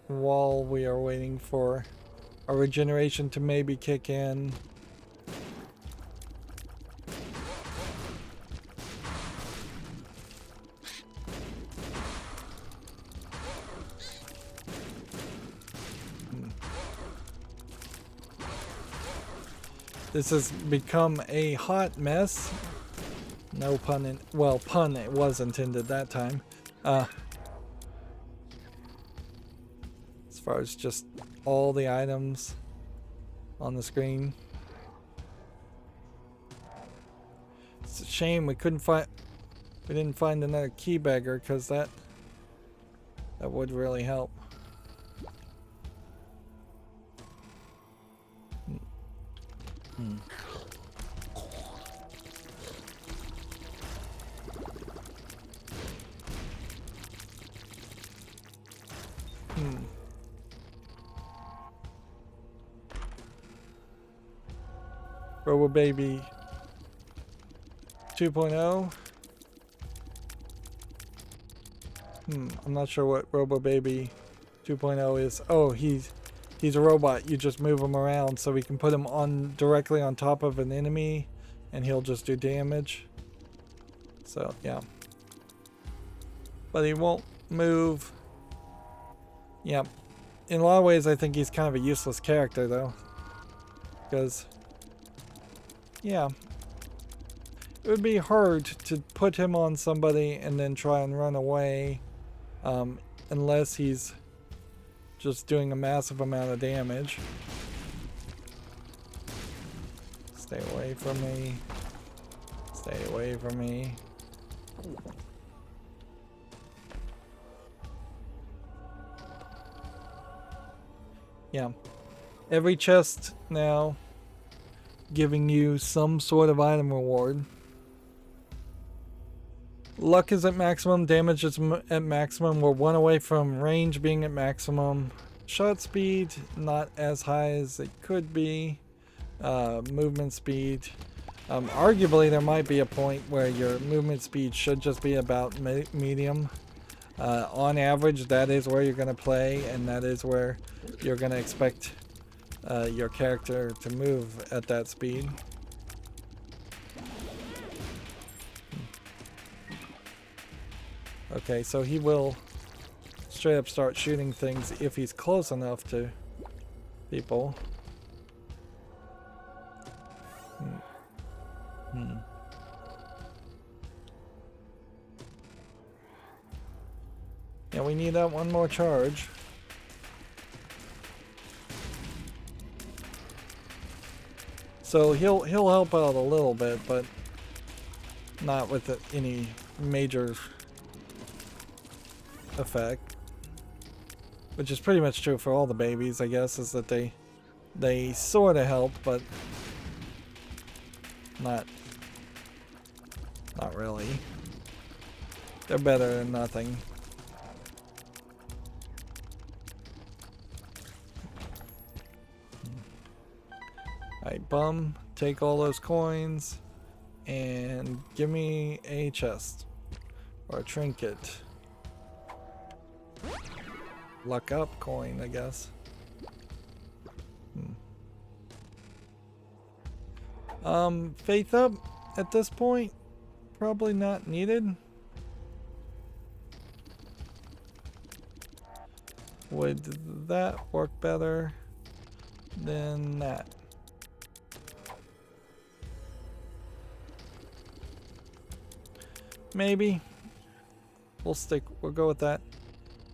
while we are waiting for our regeneration to maybe kick in. This has become a hot mess. No pun in, well, pun it was intended that time. As far as just all the items on the screen. It's a shame we didn't find another key beggar, because that would really help. Robo Baby 2.0. I'm not sure what Robo Baby 2.0 is. Oh, he's a robot. You just move him around, so we can put him on directly on top of an enemy and he'll just do damage. So yeah, but he won't move. Yeah, in a lot of ways I think he's kind of a useless character though, because yeah, it would be hard to put him on somebody and then try and run away, unless he's just doing a massive amount of damage. Stay away from me. Stay away from me. Yeah. Every chest now giving you some sort of item reward. Luck is at maximum, damage is at maximum. We're one away from range being at maximum. Shot speed, not as high as it could be. Movement speed. Arguably, there might be a point where your movement speed should just be about medium. On average, that is where you're going to play, and that is where you're going to expect your character to move at that speed. Okay, so he will straight up start shooting things if he's close enough to people. Yeah, we need that one more charge. So he'll help out a little bit, but not with any major effect. Which is pretty much true for all the babies, I guess, is that they sort of help, but not really. They're better than nothing. Alright, bum, take all those coins and give me a chest or a trinket. Luck up coin, I guess. Faith up at this point, probably not needed. Would that work better than that? Maybe. We'll go with that.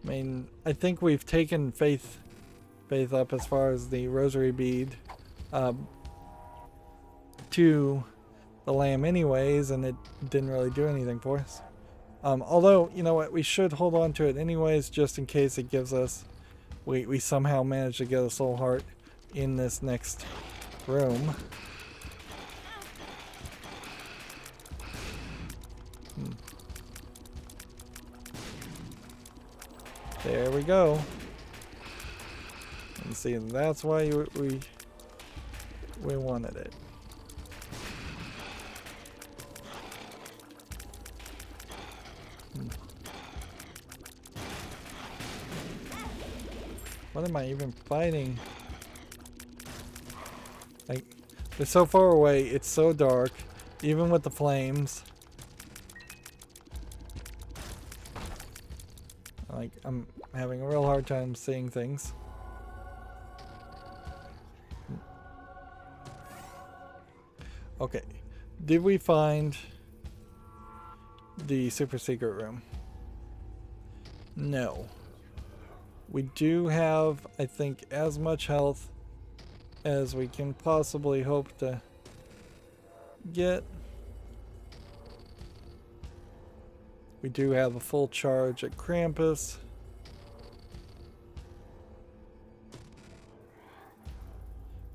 I mean, I think we've taken faith up as far as the rosary bead to the lamb anyways, and it didn't really do anything for us. Although, you know what, we should hold on to it anyways, just in case it gives us, we somehow manage to get a soul heart in this next room. There we go. And see, that's why we wanted it. What am I even fighting? Like, they're so far away, it's so dark, even with the flames. Like, I'm having a real hard time seeing things. Okay. Did we find the super secret room? No. We do have, I think, as much health as we can possibly hope to get. We do have a full charge at Krampus.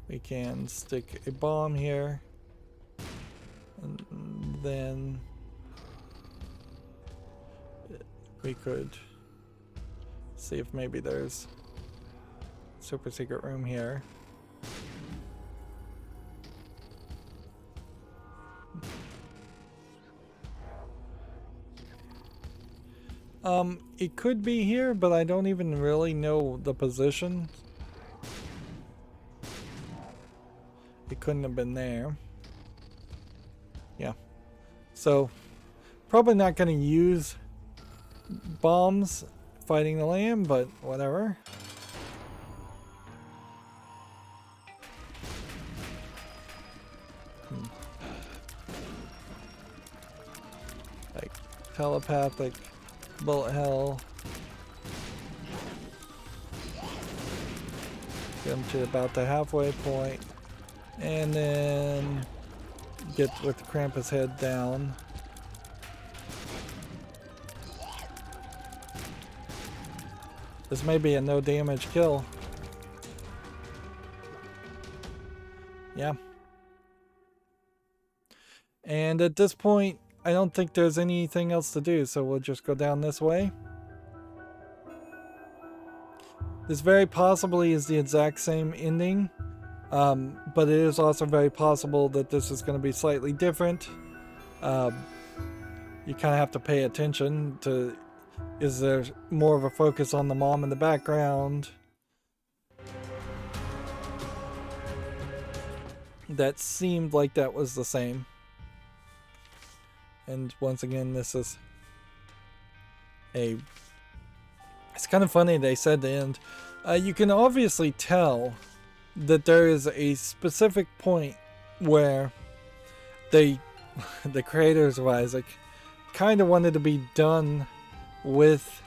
We can stick a bomb here. And then we could see if maybe there's a super secret room here. It could be here, but I don't even really know the position. It couldn't have been there. Yeah. So, probably not going to use bombs fighting the lamb, but whatever. Like, telepathic bullet hell. Get him to about the halfway point. And then get with the Krampus head down. This may be a no damage kill. Yeah. And at this point, I don't think there's anything else to do, so we'll just go down this way. This very possibly is the exact same ending, but it is also very possible that this is going to be slightly different. You kind of have to pay attention to, is there more of a focus on the mom in the background? That seemed like that was the same. And once again, this is a... It's kind of funny they said the end. You can obviously tell that there is a specific point where they, the creators of Isaac, kind of wanted to be done with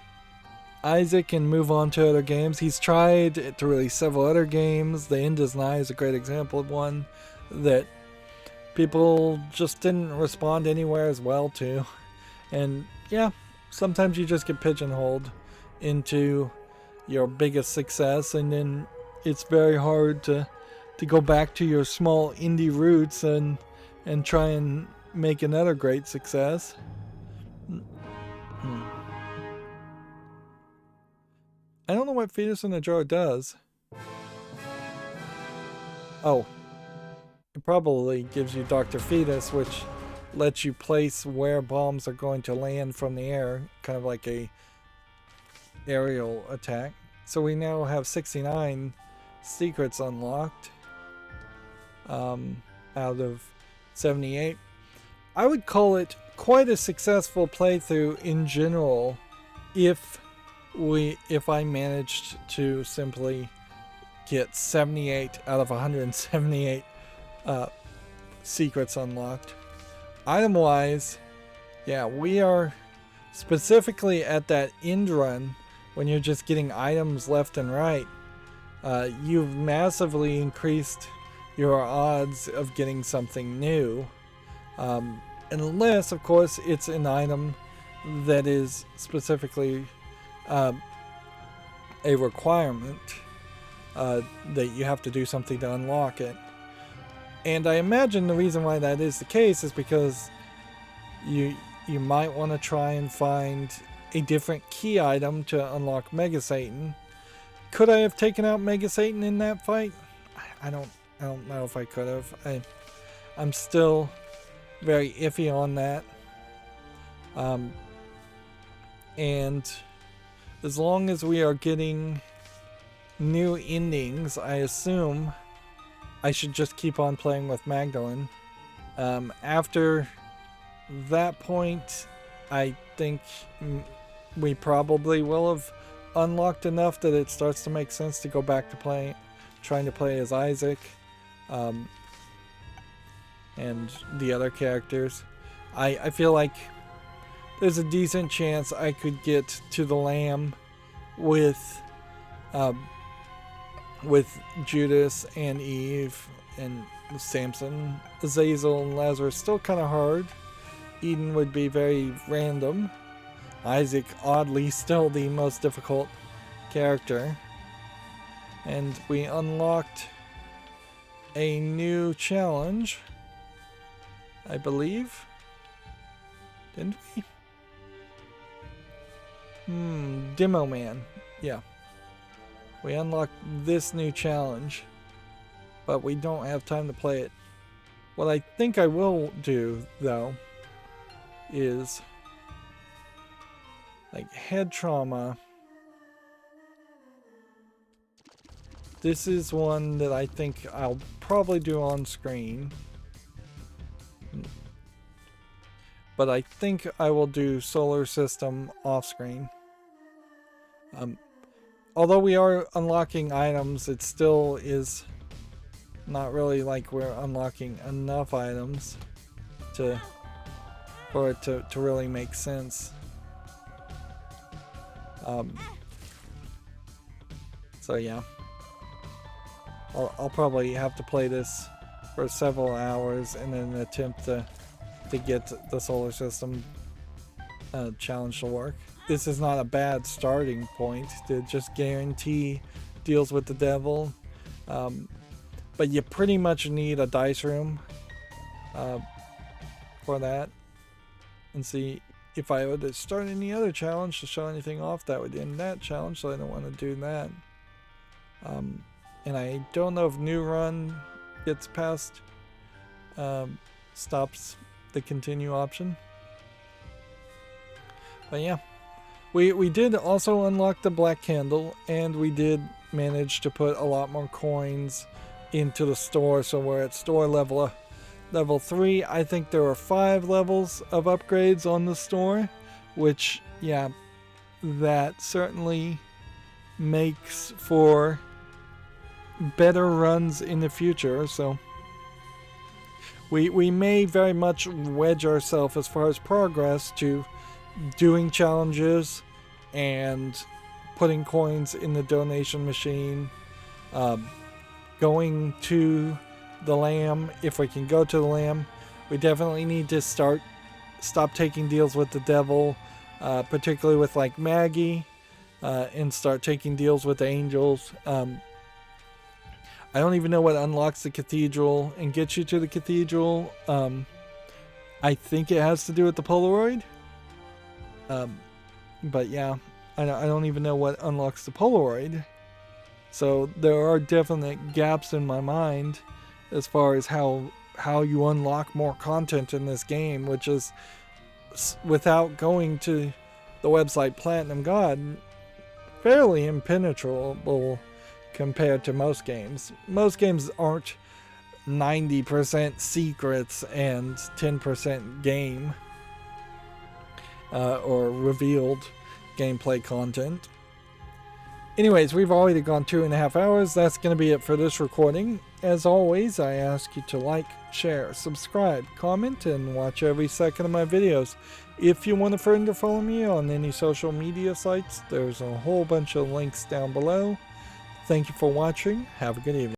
Isaac and move on to other games. He's tried to release several other games. The End is Nigh is a great example of one that people just didn't respond anywhere as well to. And yeah, sometimes you just get pigeonholed into your biggest success, and then it's very hard to go back to your small indie roots and try and make another great success. I don't know what Fetus in a Jar does. Oh. It probably gives you Dr. Fetus, which lets you place where bombs are going to land from the air, kind of like a aerial attack. So we now have 69 secrets unlocked out of 78. I would call it quite a successful playthrough in general if I managed to simply get 78 out of 178 secrets unlocked. Item wise, yeah, we are specifically at that end run when you're just getting items left and right. You've massively increased your odds of getting something new, unless of course it's an item that is specifically a requirement that you have to do something to unlock it. And I imagine the reason why that is the case is because you might want to try and find a different key item to unlock Mega Satan. Could I have taken out Mega Satan in that fight? I don't know if I could have. I'm still very iffy on that. And as long as we are getting new endings, I assume I should just keep on playing with Magdalene. After that point, I think we probably will have unlocked enough that it starts to make sense to go back to trying to play as Isaac. and the other characters. I feel like there's a decent chance I could get to the Lamb with Judas and Eve and Samson. Azazel and Lazarus still kind of hard. Eden would be very random. Isaac, oddly, still the most difficult character. And we unlocked a new challenge, I believe. Didn't we? Demo Man. Yeah. We unlocked this new challenge, but we don't have time to play it. What I think I will do, though, is like head trauma. This is one that I think I'll probably do on screen. But I think I will do solar system off screen. Although we are unlocking items, it still is not really like we're unlocking enough items for it to really make sense. So yeah, I'll probably have to play this for several hours and then attempt to get the solar system challenge to work. This is not a bad starting point to just guarantee deals with the devil, but you pretty much need a dice room for that. And see, if I were to start any other challenge to show anything off, that would end that challenge, so I don't want to do that. And I don't know if new run gets past, stops the continue option. But yeah, we did also unlock the black candle, and we did manage to put a lot more coins into the store, so we're at store level 3. I think there are 5 levels of upgrades on the store, which, yeah, that certainly makes for better runs in the future. So we may very much wedge ourselves as far as progress to doing challenges and putting coins in the donation machine, going to the Lamb if we can go to the Lamb. We definitely need to stop taking deals with the devil, particularly with like Maggie, and start taking deals with the angels. I don't even know what unlocks the cathedral and gets you to the cathedral. I think it has to do with the Polaroid. But yeah, I don't even know what unlocks the Polaroid. So there are definite gaps in my mind as far as how you unlock more content in this game, which is, without going to the website Platinum God, fairly impenetrable compared to most games. Most games aren't 90% secrets and 10% game or revealed gameplay content. Anyways, we've already gone 2.5 hours. That's going to be it for this recording. As always, I ask you to like, share, subscribe, comment, and watch every second of my videos. If you want a friend to follow me on any social media sites, there's a whole bunch of links down below. Thank you for watching. Have a good evening.